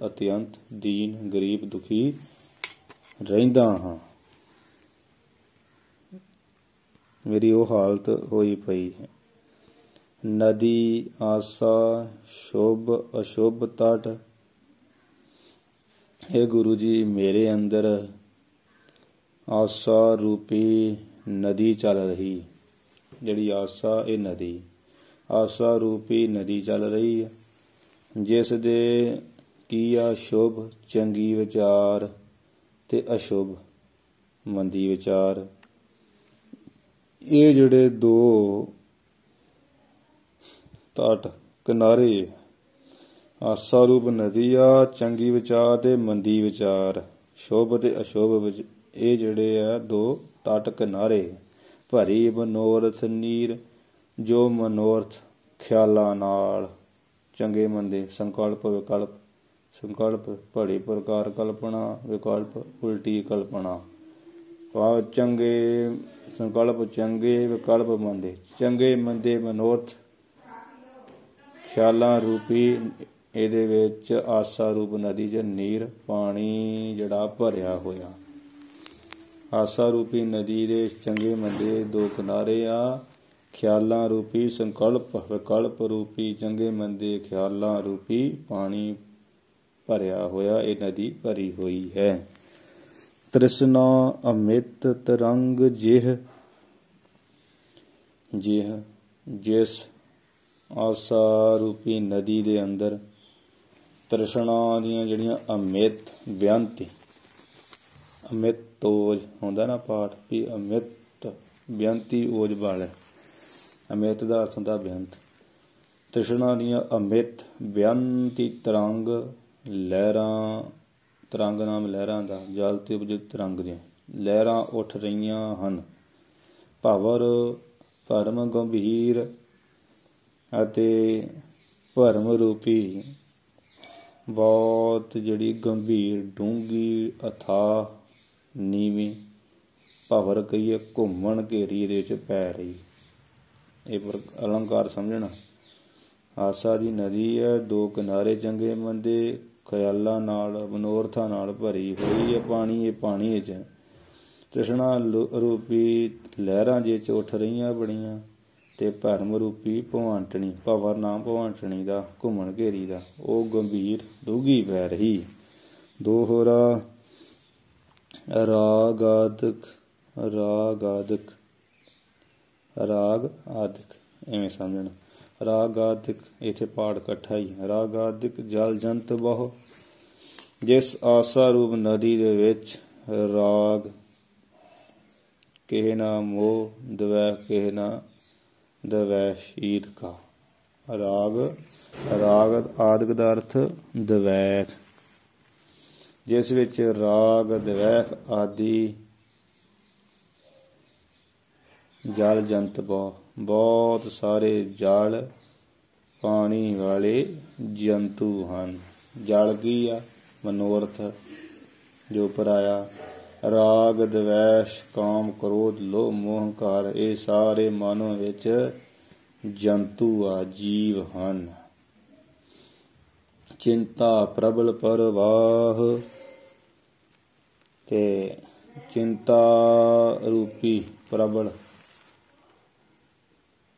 ਅਤਿਅੰਤ ਦੀਨ ਗਰੀਬ ਦੁਖੀ ਰਹਿੰਦਾ ਹਾਂ। ਮੇਰੀ ਉਹ ਹਾਲਤ ਹੋਈ ਪਈ ਹੈ। ਨਦੀ ਆਸਾ ਸ਼ੁਭ ਅਸ਼ੁਭ ਤਟ, ਇਹ ਗੁਰੂ ਜੀ, ਮੇਰੇ ਅੰਦਰ ਆਸਾ ਰੂਪੀ ਨਦੀ ਚੱਲ ਰਹੀ। ਜਿਹੜੀ ਆਸਾ, ਇਹ ਨਦੀ, ਆਸਾ ਰੂਪੀ ਨਦੀ ਚੱਲ ਰਹੀ ਹੈ। ਜਿਸ ਦੇ ਕੀ ਆ ਸ਼ੁਭ ਚੰਗੀ ਵਿਚਾਰ ਤੇ ਅਸ਼ੁਭ ਮੰਦੀ ਵਿਚਾਰ, ਇਹ ਜਿਹੜੇ ਦੋ ਤਟ ਕਿਨਾਰੇ, ਆਸਾ ਰੂਪ ਨਦੀ ਆ, ਚੰਗੀ ਵਿਚਾਰ ਤੇ ਮੰਦੀ ਵਿਚਾਰ, ਸ਼ੁਭ ਤੇ ਅਸ਼ੁਭ ਵਿੱਚ, ਇਹ ਜਿਹੜੇ ਆ ਦੋ ਤਟ ਕਿਨਾਰੇ। ਭਰੀ ਮਨੋਰਥ ਨੀਰ, ਜੋ ਮਨੋਰਥ ਖਿਆਲਾਂ ਨਾਲ, ਚੰਗੇ ਮੰਦੇ, ਸੰਕਲਪ ਵਿਕਲਪ, ਸੰਕਲਪ ਭੜੀ ਪ੍ਰਕਾਰ ਕਲਪਨਾ, ਵਿਕਲਪ ਉਲਟੀ ਕਲਪਨਾ। ਭਾਵ ਚੰਗੇ ਸੰਕਲਪ ਚੰਗੇ, ਵਿਕਲਪ ਮੰਦੇ। ਚੰਗੇ ਮੰਦੇ ਮਨੋਰਥ ਖਿਆਲਾਂ ਰੂਪੀ ਇਹਦੇ ਵਿੱਚ ਆਸਾ ਰੂਪ ਨਦੀ 'ਚ ਨੀਰ, ਪਾਣੀ ਜਿਹੜਾ ਭਰਿਆ ਹੋਇਆ। ਆਸਾ ਰੂਪੀ ਨਦੀ ਦੇ ਚੰਗੇ ਮੰਦੇ ਦੋ ਕਿਨਾਰੇ ਆ। ਖਿਆਲਾਂ ਰੂਪੀ ਸੰਕਲਪ, ਵਿਕਲਪ ਰੂਪੀ ਚੰਗੇ ਮੰਦੇ ਖਿਆਲਾਂ ਰੂਪੀ ਪਾਣੀ ਭਰਿਆ ਹੋਇਆ, ਇਹ ਨਦੀ ਭਰੀ ਹੋਈ ਹੈ। ਤ੍ਰਿਸ਼ਨਾ ਅਮਿਤ ਤਰੰਗ ਜਿਹ, ਜਿਸ ਆਸਾ ਰੂਪੀ ਨਦੀ ਦੇ ਅੰਦਰ ਤ੍ਰਿਸ਼ਨਾ ਦੀਆਂ ਜਿਹੜੀਆਂ ਅਮਿਤ ਬੇਅੰਤੀ, ਅਮਿਤ ਤੋਜ ਹੁੰਦਾ ਨਾ ਪਾਠ ਵੀ, ਅਮਿਤ ਬੇਅੰਤੀ ਓਜ ਵਾਲਾ, ਅਮਿਤ ਦਾ ਅਰਥ ਹੁੰਦਾ ਬੇਅੰਤ। ਤ੍ਰਿਸ਼ਨਾ ਦੀਆਂ ਅਮਿਤ ਬੇਅੰਤੀ ਤਰੰਗ, ਲਹਿਰਾਂ, ਤਰੰਗ ਨਾਮ ਲਹਿਰਾਂ ਦਾ, ਜਲ ਤੇ ਉਪਜਿਤ ਤਰੰਗ ਦੀਆਂ ਲਹਿਰਾਂ ਉੱਠ ਰਹੀਆਂ ਹਨ। ਭਵਰ ਭਰਮ ਗੰਭੀਰ, ਅਤੇ ਭਰਮ ਰੂਪੀ ਬਹੁਤ ਜਿਹੜੀ ਗੰਭੀਰ, ਡੂੰਘੀ, ਅਥਾਹ, ਨੀਵੀਂ, ਭਵਰ ਕਹੀਏ ਘੁੰਮਣ ਘੇਰੀ ਇਹਦੇ ਵਿੱਚ ਪੈ ਰਹੀ। ਇਹ ਅਲੰਕਾਰ ਸਮਝਣਾ। ਆਸਾ ਦੀ ਨਦੀ ਹੈ, ਦੋ ਕਿਨਾਰੇ ਚੰਗੇ ਮੰਦੇ ਖਿਆਲਾਂ ਨਾਲ, ਮਨੋਰਥਾਂ ਨਾਲ ਭਰੀ ਹੋਈ ਹੈ। ਪਾਣੀ, ਇਹ ਪਾਣੀ ਵਿੱਚ ਤ੍ਰਿਸ਼ਨਾ ਰੂਪੀ ਲਹਿਰਾਂ ਜਿਹ ਉੱਠ ਰਹੀਆਂ ਬੜੀਆਂ, ਤੇ ਭਰਮ ਰੂਪੀ ਭਵਾਂਟਣੀ, ਭਵਰ ਨਾਮ ਭਵਾਂਟਣੀ ਦਾ, ਘੁੰਮਣ ਘੇਰੀ ਦਾ, ਉਹ ਗੰਭੀਰ ਡੂੰਘੀ ਪੈ ਰਹੀ। ਦੋਹਰਾ ਰਾਗ ਆਦਿਕ, ਰਾਗ ਆਦਿਕ, ਰਾਗ ਆਦਿਕ ਐਵੇਂ ਸਮਝਣਾ। ਰਾਗ ਆਦਿਕ, ਇੱਥੇ ਪਾਠ ਇਕੱਠਾ ਹੀ। ਰਾਗ ਆਦਿਕ ਜਲ ਜੰਤ ਬਹੁ, ਜਿਸ ਆਸਾ ਰੂਪ ਨਦੀ ਦੇ ਵਿੱਚ ਰਾਗ केह ना मोह दवै केह ना दवै शीत का। राग राग आदਿਕ ਦਾ ਅਰਥ ਦਵੈਖ, ਜਿਸ ਵਿੱਚ ਰਾਗ ਦਵੈਖ ਆਦਿ ਜਲ ਜੰਤ ਬਹੁਤ ਸਾਰੇ ਜਲ ਪਾਣੀ ਵਾਲੇ ਜੰਤੂ ਹਨ। ਜਲ ਕੀ ਆ? ਮਨੋਰਥ ਜੋ ਪਰਾਇਆ। ਰਾਗ ਦਵੈਸ਼ ਕਾਮ ਕ੍ਰੋਧ ਲੋਭ ਮੋਹ ਹੰਕਾਰ, ਇਹ ਸਾਰੇ ਮਨ ਵਿੱਚ ਜੰਤੂ ਆ, ਜੀਵ ਹਨ। ਚਿੰਤਾ ਪ੍ਰਬਲ ਪਰਵਾਹ, ਤੇ ਚਿੰਤਾ ਰੂਪੀ ਪ੍ਰਬਲ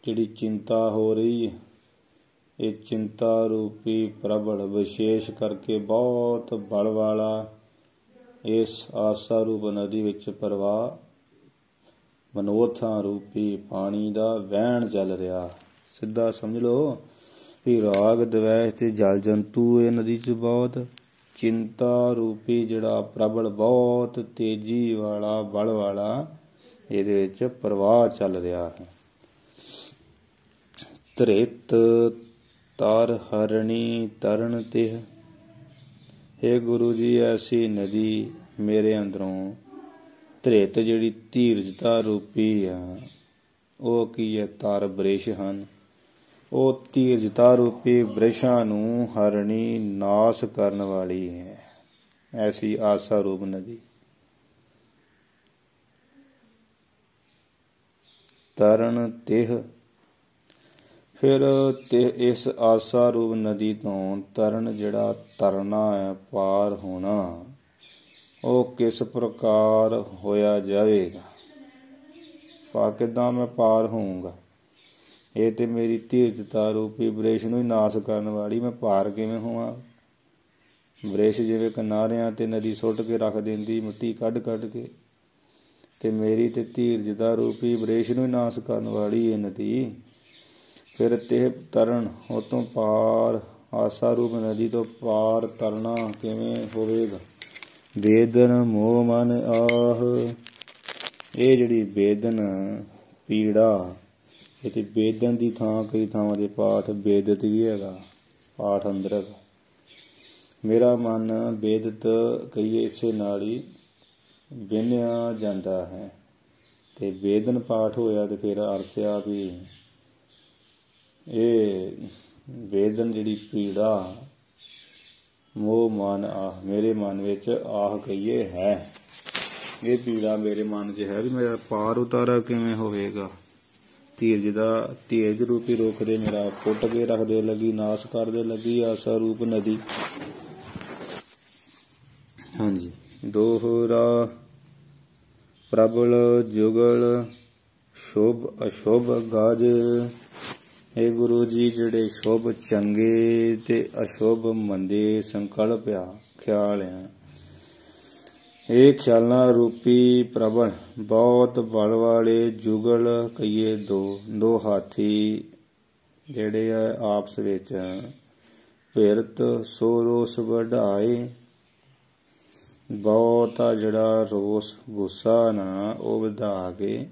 ਜਿਹੜੀ ਚਿੰਤਾ ਹੋ ਰਹੀ ਹੈ, ਇਹ ਚਿੰਤਾ ਰੂਪੀ ਪ੍ਰਬਲ ਵਿਸ਼ੇਸ਼ ਕਰਕੇ ਬਹੁਤ ਬਲ ਵਾਲਾ ਇਸ ਆਸਾ ਰੂਪ ਨਦੀ ਵਿੱਚ ਪ੍ਰਵਾਹ ਮਨੋਰਥਾਂ ਰੂਪੀ ਪਾਣੀ ਦਾ ਵਹਿਣ ਚੱਲ ਰਿਹਾ। ਸਿੱਧਾ ਸਮਝ ਲਓ ਵੀ ਰਾਗ ਦਵੈਸ਼ ਤੇ ਜਲ ਜੰਤੂ ਇਹ ਨਦੀ 'ਚ ਬਹੁਤ, ਚਿੰਤਾ ਰੂਪੀ ਜਿਹੜਾ ਪ੍ਰਬਲ ਬਹੁਤ ਤੇਜ਼ੀ ਵਾਲਾ ਬਲ ਵਾਲਾ ਇਹਦੇ ਵਿੱਚ ਪ੍ਰਵਾਹ ਚੱਲ ਰਿਹਾ ਹੈ। ਧ੍ਰਿਤ ਤਰ ਹਰਣੀ ਤਰਨ ਤਿਹ, हे ਗੁਰੂ ਜੀ ਐਸੀ ਨਦੀ ਮੇਰੇ ਅੰਦਰੋਂ ਧ੍ਰਿਤ ਜਿਹੜੀ ਧੀਰਜਤਾ ਰੂਪੀ ਆ, ਉਹ ਕੀ ਹੈ? ਤਰ ਬ੍ਰਿਸ਼ ਹਨ। ਉਹ ਧੀਰਜਤਾ ਰੂਪੀ ਬ੍ਰਿਸ਼ਾਂ ਨੂੰ ਹਰਣੀ ਨਾਸ ਕਰਨ ਵਾਲੀ ਹੈ, ਐਸੀ ਆਸਾ ਰੂਪ ਨਦੀ। ਤਰਨ ਤਿਹ, ਫਿਰ ਤੇ ਇਸ ਆਸਾ ਰੂਪ ਨਦੀ ਤੋਂ ਤਰਨ ਜਿਹੜਾ ਤਰਨਾ ਹੈ, ਪਾਰ ਹੋਣਾ, ਉਹ ਕਿਸ ਪ੍ਰਕਾਰ ਹੋਇਆ ਜਾਵੇਗਾ? ਕਿੱਦਾਂ ਮੈਂ ਪਾਰ ਹੋਊਂਗਾ? ਇਹ ਤੇ ਮੇਰੀ ਧੀਰਜਤਾ ਰੂਪੀ ਬ੍ਰਿਸ਼ ਨੂੰ ਹੀ ਨਾਸ ਕਰਨ ਵਾਲੀ, ਮੈਂ ਪਾਰ ਕਿਵੇਂ ਹੋਵਾਂ? ਬ੍ਰਿਸ਼ ਜਿਵੇਂ ਕਿਨਾਰਿਆਂ ਤੇ ਨਦੀ ਸੁੱਟ ਕੇ ਰੱਖ ਦਿੰਦੀ ਮਿੱਟੀ ਕੱਢ ਕੱਢ ਕੇ, ਤੇ ਮੇਰੀ ਤੇ ਧੀਰਜਤਾ ਰੂਪੀ ਬ੍ਰਿਸ਼ ਨੂੰ ਹੀ ਨਾਸ ਕਰਨ ਵਾਲੀ ਇਹ ਨਦੀ। ਫਿਰ ਤੇ ਤਰਨ, ਉਹ ਤੋਂ ਪਾਰ, ਆਸਾ ਰੂਪ ਨਦੀ ਤੋਂ ਪਾਰ ਤਰਨਾ ਕਿਵੇਂ ਹੋਵੇਗਾ? ਬੇਦਨ ਮੋਹ ਮਨ ਆਹ, ਇਹ ਜਿਹੜੀ ਬੇਦਨ ਪੀੜਾ, ਇਹ ਤੇ ਬੇਦਨ ਦੀ ਥਾਂ ਕਈ ਥਾਵਾਂ ਦੇ ਪਾਠ ਬੇਦਤ ਵੀ ਹੈਗਾ, ਪਾਠ ਅੰਦਰ ਹੈਗਾ। ਮੇਰਾ ਮਨ ਬੇਦਤ ਕਹੀਏ ਇਸੇ ਨਾਲ ਹੀ ਵਿੰਨਿਆ ਜਾਂਦਾ ਹੈ, ਤੇ ਬੇਦਨ ਪਾਠ ਹੋਇਆ ਤੇ ਫਿਰ ਅਰਥ ਆ ਵੀ ਇਹ ਵੇਦਨ ਜਿਹੜੀ ਪੀੜਾ ਮੋਹ ਮਨ ਆਹ, ਮੇਰੇ ਮਨ ਵਿੱਚ ਆਹ ਕਹੀਏ ਹੈ, ਇਹ ਪੀੜਾ ਮੇਰੇ ਮਨ 'ਚ ਹੈ ਵੀ ਮੇਰਾ ਪਾਰ ਉਤਾਰਾ ਕਿਵੇਂ ਹੋਵੇਗਾ? ਧੀਰਜ ਰੂਪੀ ਰੁੱਖ ਦੇ ਮੇਰਾ ਪੁੱਟ ਕੇ ਰੱਖਦੇ ਲੱਗੀ, ਨਾਸ ਕਰਦੇ ਲੱਗੀ ਆਸਾ ਰੂਪ ਨਦੀ। ਹਾਂਜੀ, ਦੋਹਰਾ ਪ੍ਰਬਲ ਜੁਗਲ ਸ਼ੁਭ ਅਸ਼ੁਭ ਗਜ। हे ਗੁਰੂ ਜੀ, ਜਿਹੜੇ ਸ਼ੁਭ ਚੰਗੇ ਤੇ ਅਸ਼ੁਭ ਮੰਦੇ ਸੰਕਲਪ ਆ, ਖਿਆਲ ਆ, ਇਹ ਖਿਆਲਾਂ ਰੂਪੀ ਪ੍ਰਬਲ ਬਹੁਤ ਬਲ ਵਾਲੇ ਜੁਗਲ ਕਹੀਏ ਦੋ ਹਾਥੀ ਜਿਹੜੇ ਆ ਆਪਸ ਵਿੱਚ ਭਿਰਤ ਸੋ ਰੋਸ ਵਢਾਏ, ਬਹੁਤਾ ਜਿਹੜਾ ਰੋਸ ਗੁੱਸਾ ਨਾ ਉਹ ਵਧਾ ਕੇ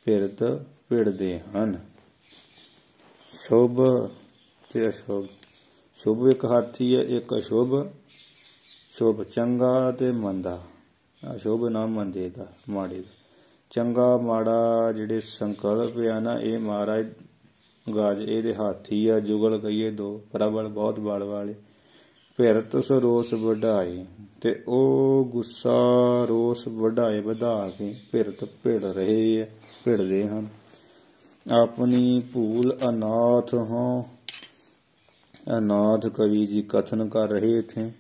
ਭਿਰਤ ਭਿੜਦੇ ਹਨ। ਸ਼ੁਭ ਤੇ ਅਸ਼ੁਭ, ਸ਼ੁਭ ਇੱਕ ਹਾਥੀ ਹੈ, ਇੱਕ ਅਸ਼ੁਭ। ਸ਼ੁਭ ਚੰਗਾ ਤੇ ਮੰਦਾ, ਅਸ਼ੁਭ ਨਾ ਮੰਦੇ ਦਾ, ਮਾੜੇ ਦਾ। ਚੰਗਾ ਮਾੜਾ ਜਿਹੜੇ ਸੰਕਲਪ ਆ ਨਾ, ਇਹ ਮਹਾਰਾਜ ਗਾਜ ਇਹਦੇ ਹਾਥੀ ਆ, ਜੁਗਲ ਕਹੀਏ ਦੋ, ਪ੍ਰਬਲ ਬਹੁਤ ਬਲ ਵਾਲੇ। ਭਿਰਤ ਸੋ ਰੋਸ ਵਢਾਏ, ਤੇ ਉਹ ਗੁੱਸਾ ਰੋਸ ਵਢਾਏ ਵਧਾ ਕੇ ਭਿਰਤ ਭਿੜਦੇ ਹਨ। ਆਪਣੀ ਭੂਲ ਅਨਾਥ ਹੋ, ਅਨਾਥ ਕਵੀ ਜੀ ਕਥਨ ਕਰ ਰਹੇ ਇੱਥੇ,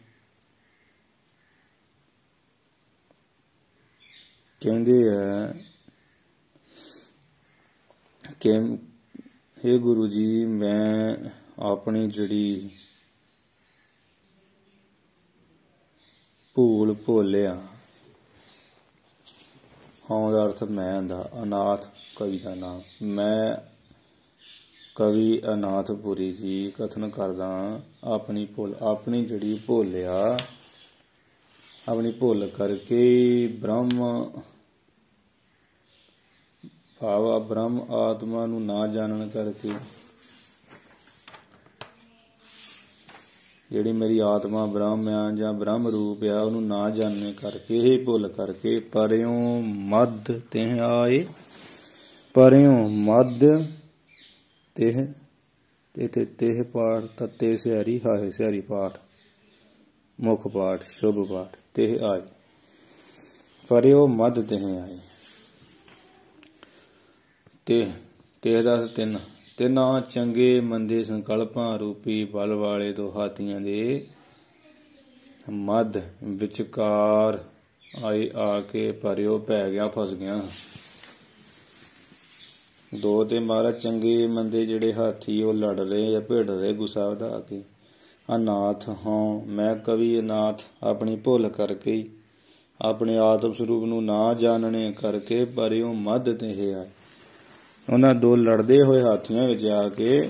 ਕਹਿੰਦੇ ਆ ਕਿ हे ਗੁਰੂ ਜੀ, ਮੈਂ ਆਪਣੀ ਜਿਹੜੀ ਭੋਲਿਆ, ਹਾਂ ਦਾ ਅਰਥ ਮੈਂ ਹੁੰਦਾ, ਅਨਾਥ ਕਵੀ ਦਾ ਨਾਮ। ਮੈਂ ਕਵੀ ਅਨਾਥਪੁਰੀ ਜੀ ਕਥਨ ਕਰਦਾ ਆਪਣੀ ਭੁੱਲ, ਆਪਣੀ ਜਿਹੜੀ ਭੋਲਿਆ, ਆਪਣੀ ਭੁੱਲ ਕਰਕੇ ਬ੍ਰਹਮ ਭਾਵ ਬ੍ਰਹਮ ਆਤਮਾ ਨੂੰ ਨਾ ਜਾਣਨ ਕਰਕੇ, ਜਿਹੜੀ ਮੇਰੀ ਆਤਮਾ ਬ੍ਰਹਮ ਆ ਜਾਂ ਬ੍ਰਹਮ ਰੂਪ ਆ ਉਹਨੂੰ ਨਾ ਜਾਣਨੇ ਕਰਕੇ, ਇਹ ਭੁੱਲ ਕਰਕੇ ਪਰਿਓਂ ਮੱਧ ਤਿਹ ਆਏ। ਪਰਿਓਂ ਮੱਧ ਤਿਹ, ਇਥੇ ਤਿਹ ਪਾਠ ਤਤੇ ਸਿਆਰੀ ਹਾਹੇ ਸਿਆਰੀ ਪਾਠ, ਮੁੱਖ ਪਾਠ ਸ਼ੁਭ ਪਾਠ। ਤਿਹ ਆਏ, ਪਰਿਓ ਮੱਧ ਤਿਹ ਆਏ। ਤਿਹ ਦਾ ਤਿੰਨ, ਤਿੰਨਾਂ ਚੰਗੇ ਮੰਦੇ ਸੰਕਲਪਾਂ ਰੂਪੀ ਬਲ ਵਾਲੇ ਦੋ ਹਾਥੀਆਂ ਦੇ ਮੱਧ ਵਿਚਕਾਰ ਆਏ, ਆ ਕੇ ਪਰਿਓ ਪੈ ਗਿਆ, ਫਸ ਗਿਆ। ਦੋ ਤੇ ਮਹਾਰਾਜ ਚੰਗੇ ਮੰਦੇ ਜਿਹੜੇ ਹਾਥੀ ਉਹ ਲੜ ਰਹੇ ਜਾਂ ਭਿੜ ਰਹੇ ਗੁੱਸਾ ਵਧਾ ਕੇ। ਅਨਾਥ ਹਾਂ ਮੈਂ ਕਵੀ ਅਨਾਥ, ਆਪਣੀ ਭੁੱਲ ਕਰਕੇ ਹੀ, ਆਪਣੇ ਆਤਮ ਸਰੂਪ ਨੂੰ ਨਾ ਜਾਣਨੇ ਕਰਕੇ ਪਰਿਓ ਮੱਧ ਤੇ ਆਏ। ਉਹਨਾਂ ਦੋ ਲੜਦੇ ਹੋਏ ਹਾਥੀਆਂ ਵਿੱਚ ਆ ਕੇ,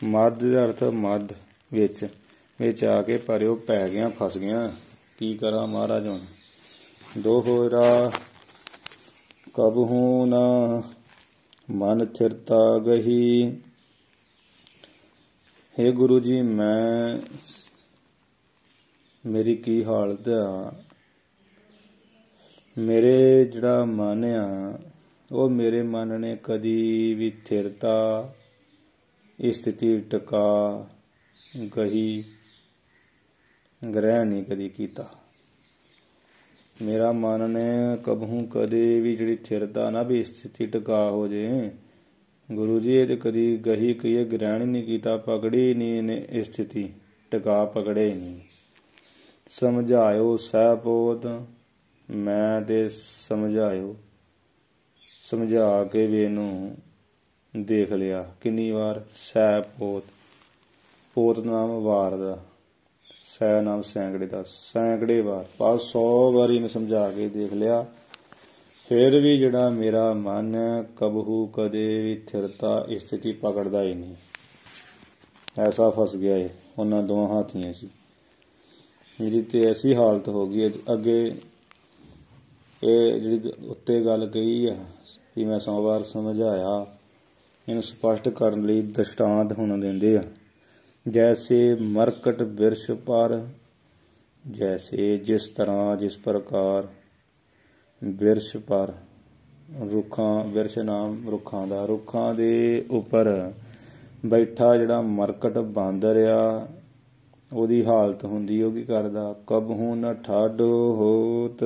ਮੱਧ ਦਾ ਅਰਥ ਮੱਧ ਵਿੱਚ ਆ ਕੇ ਪਰਿਓ ਪੈ ਗਿਆ, ਫਸ ਗਿਆ। ਕੀ ਕਰਾਂ ਮਹਾਰਾਜ ਹੁਣ। ਦੋਹਰਾ ਕਬਹੂ ਨਾ ਮਨ ਥਿਰਤਾ ਗਹੀ। ਹੇ ਗੁਰੂ ਜੀ, ਮੇਰੀ ਕੀ ਹਾਲਤ ਆ। ਮੇਰੇ ਜਿਹੜਾ ਮਨ ਆ ਉਹ ਮੇਰੇ ਮਨ ਨੇ ਕਦੀ ਵੀ ਥਿਰਤਾ ਸਥਿਤੀ ਟਿਕਾ ਗਹੀ ਗ੍ਰਹਿਣ ਨਹੀਂ ਕਦੀ ਕੀਤਾ। ਮੇਰਾ ਮਨ ਨੇ ਕਬਹੂ ਕਦੇ ਵੀ ਜਿਹੜੀ ਥਿਰਤਾ ਨਾ ਵੀ ਸਥਿਤੀ ਟਿਕਾ ਹੋ ਜੇ, ਗੁਰੂ ਜੀ ਇਹ ਤੇ ਕਦੀ ਗਹੀ ਕਹੀਏ ਗ੍ਰਹਿਣ ਨਹੀਂ ਕੀਤਾ, ਪਕੜੀ ਨਹੀਂ ਇਹਨੇ ਸਥਿਤੀ ਟਿਕਾ, ਪਕੜੇ ਨਹੀਂ। ਸਮਝਾਇਓ ਸਹਿਪੋਤ, ਮੈਂ ਤੇ ਸਮਝਾਇਓ, ਸਮਝਾ ਕੇ ਵੀ ਇਹਨੂੰ ਦੇਖ ਲਿਆ। ਕਿੰਨੀ ਵਾਰ? ਸਹਿਪੋਤ, ਪੋਤ ਨਾਮ ਵਾਰ ਦਾ, ਸੈ ਨਾਮ ਸੈਂਕੜੇ ਦਾ, ਸੈਂਕੜੇ ਵਾਰ, ਪਰ 100 ਵਾਰੀ ਇਹਨੂੰ ਸਮਝਾ ਕੇ ਦੇਖ ਲਿਆ। ਫਿਰ ਵੀ ਜਿਹੜਾ ਮੇਰਾ ਮਨ ਕਬਹੂ ਕਦੇ ਵੀ ਥਿਰਤਾ ਸਥਿਤੀ ਪਕੜਦਾ ਹੀ ਨਹੀਂ। ਐਸਾ ਫਸ ਗਿਆ ਏ ਉਹਨਾਂ ਦੋਵਾਂ ਹਾਥੀਆਂ ਸੀ। ਮੇਰੀ ਤੇ ਐਸੀ ਹਾਲਤ ਹੋ ਗਈ। ਅੱਗੇ ਇਹ ਜਿਹੜੀ ਉੱਤੇ ਗੱਲ ਕਹੀ ਆ ਵੀ ਮੈਂ 100 ਵਾਰ ਸਮਝਾਇਆ, ਇਹਨੂੰ ਸਪਸ਼ਟ ਕਰਨ ਲਈ ਦ੍ਰਿਸ਼ਟਾਂਤ ਹੁਣ ਦਿੰਦੇ ਆ। ਜੈਸੇ ਮਰਕਟ ਬਿਰਸ਼ ਪਰ, ਜੈਸੇ ਜਿਸ ਤਰ੍ਹਾਂ ਜਿਸ ਪ੍ਰਕਾਰ ਬਿਰਸ਼ ਪਰ, ਰੁੱਖਾਂ, ਬਿਰਸ਼ ਨਾਮ ਰੁੱਖਾਂ ਦਾ, ਰੁੱਖਾਂ ਦੇ ਉੱਪਰ ਬੈਠਾ ਜਿਹੜਾ ਮਰਕਟ ਬਾਂਦਰ ਆ ਉਹਦੀ ਹਾਲਤ ਹੁੰਦੀ। ਉਹ ਕੀ ਕਰਦਾ? ਕਬਹੂ ਨ ਠਾਡੋ ਹੋਤ,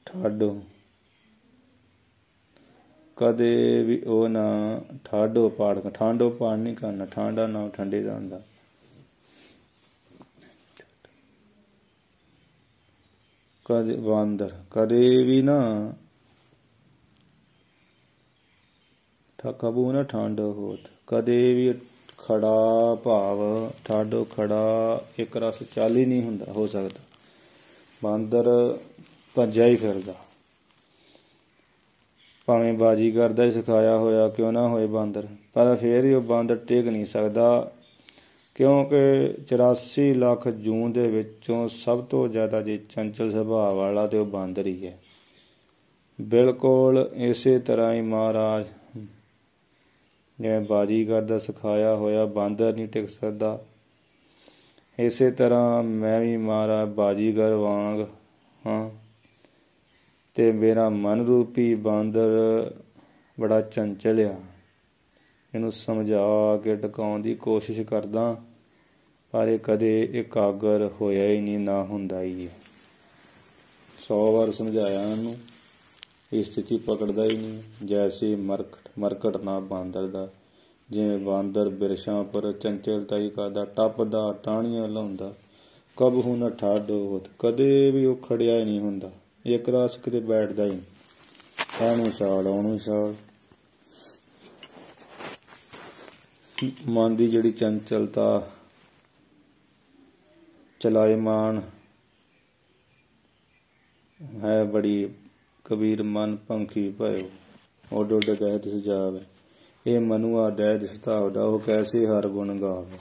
ਠਾਡੋ ਕਦੇ ਵੀ ਉਹ ਨਾ ਠਾਡੋ ਪਾੜ, ਠਾਂਡੋ ਪਾੜ ਨਹੀਂ ਕਰਨਾ, ਠਾਂਡਾ ਨਾਮ ਠੰਡੇ ਦਾ ਹੁੰਦਾ। ਕਦੇ ਬਾਂਦਰ ਕਦੇ ਵੀ ਨਾ ਕਬੂ ਨਾ ਠਾਂਡੋ ਹੋਤ, ਕਦੇ ਵੀ ਖੜਾ ਭਾਵ ਠਾਡੋ ਖੜਾ ਇੱਕ ਰਸ ਚੱਲ ਹੀ ਨਹੀਂ ਹੁੰਦਾ ਹੋ ਸਕਦਾ। ਬਾਂਦਰ ਭੱਜਿਆ ਹੀ ਫਿਰਦਾ, ਭਾਵੇਂ ਬਾਜੀਗਰ ਦਾ ਹੀ ਸਿਖਾਇਆ ਹੋਇਆ ਕਿਉਂ ਨਾ ਹੋਏ ਬਾਂਦਰ, ਪਰ ਫਿਰ ਹੀ ਉਹ ਬਾਂਦਰ ਟਿਕ ਨਹੀਂ ਸਕਦਾ। ਕਿਉਂਕਿ 84 ਲੱਖ ਜੂੰ ਦੇ ਵਿੱਚੋਂ ਸਭ ਤੋਂ ਜ਼ਿਆਦਾ ਜੇ ਚੰਚਲ ਸੁਭਾਅ ਵਾਲਾ ਤੇ ਉਹ ਬਾਂਦਰ ਹੀ ਹੈ। ਬਿਲਕੁਲ ਇਸੇ ਤਰ੍ਹਾਂ ਹੀ ਮਹਾਰਾਜ ਜਿਵੇਂ ਬਾਜੀਗਰ ਦਾ ਸਿਖਾਇਆ ਹੋਇਆ ਬਾਂਦਰ ਨਹੀਂ ਟਿਕ ਸਕਦਾ, ਇਸੇ ਤਰ੍ਹਾਂ ਮੈਂ ਵੀ ਮਹਾਰਾਜ ਬਾਜੀਗਰ ਵਾਂਗ ਹਾਂ ਤੇ ਮੇਰਾ ਮਨ ਰੂਪੀ ਬਾਂਦਰ ਬੜਾ ਚੰਚਲ ਆ। ਇਹਨੂੰ ਸਮਝਾ ਕੇ ਟਿਕਾਉਣ ਦੀ ਕੋਸ਼ਿਸ਼ ਕਰਦਾ, ਪਰ ਇਹ ਕਦੇ ਇਕਾਗਰ ਹੋਇਆ ਹੀ ਨਹੀਂ, ਨਾ ਹੁੰਦਾ ਹੀ। 100 ਵਾਰ ਸਮਝਾਇਆ ਇਹਨੂੰ, ਇਹ ਸਥਿਤੀ ਪਕੜਦਾ ਹੀ ਨਹੀਂ। ਜੈਸੇ ਮਰਕਟ ਨਾ ਬਾਂਦਰ ਦਾ, ਜਿਵੇਂ ਬਾਂਦਰ ਬਿਰਸ਼ਾਂ ਪਰ ਚੰਚਲਤਾ ਹੀ ਕਰਦਾ, ਟੱਪਦਾ, ਟਾਹਣੀਆਂ ਲਾਉਂਦਾ। ਕਬਹੂ ਨਾ ਠਾਡੋ ਹੋਤ, ਕਦੇ ਵੀ ਉਹ ਖੜਿਆ ਹੀ ਨਹੀਂ ਹੁੰਦਾ, ਇੱਕ ਰਸ ਕਿਤੇ ਬੈਠਦਾ ਹੀ ਨਹੀਂ। ਇਹਨੂੰ ਛਾਲ ਉਹਨੂੰ ਛਾਲ। ਮਨ ਦੀ ਜਿਹੜੀ ਚੰਚਲਤਾ, ਚਲਾਇਮਾਨ ਹੈ ਬੜੀ, ਕਬੀਰ ਮਨ ਪੰਖੀ ਭਇਓ, ਉੱਡ ਉੱਡ ਗਏ ਤਿਸ ਜਾਵੇ। ਇਹ ਮਨੁਆ ਦੈ ਦਿਸ ਧਾਵਦਾ, ਉਹ ਕੈਸੇ ਹਰ ਗੁਣ ਗਾਵੇ।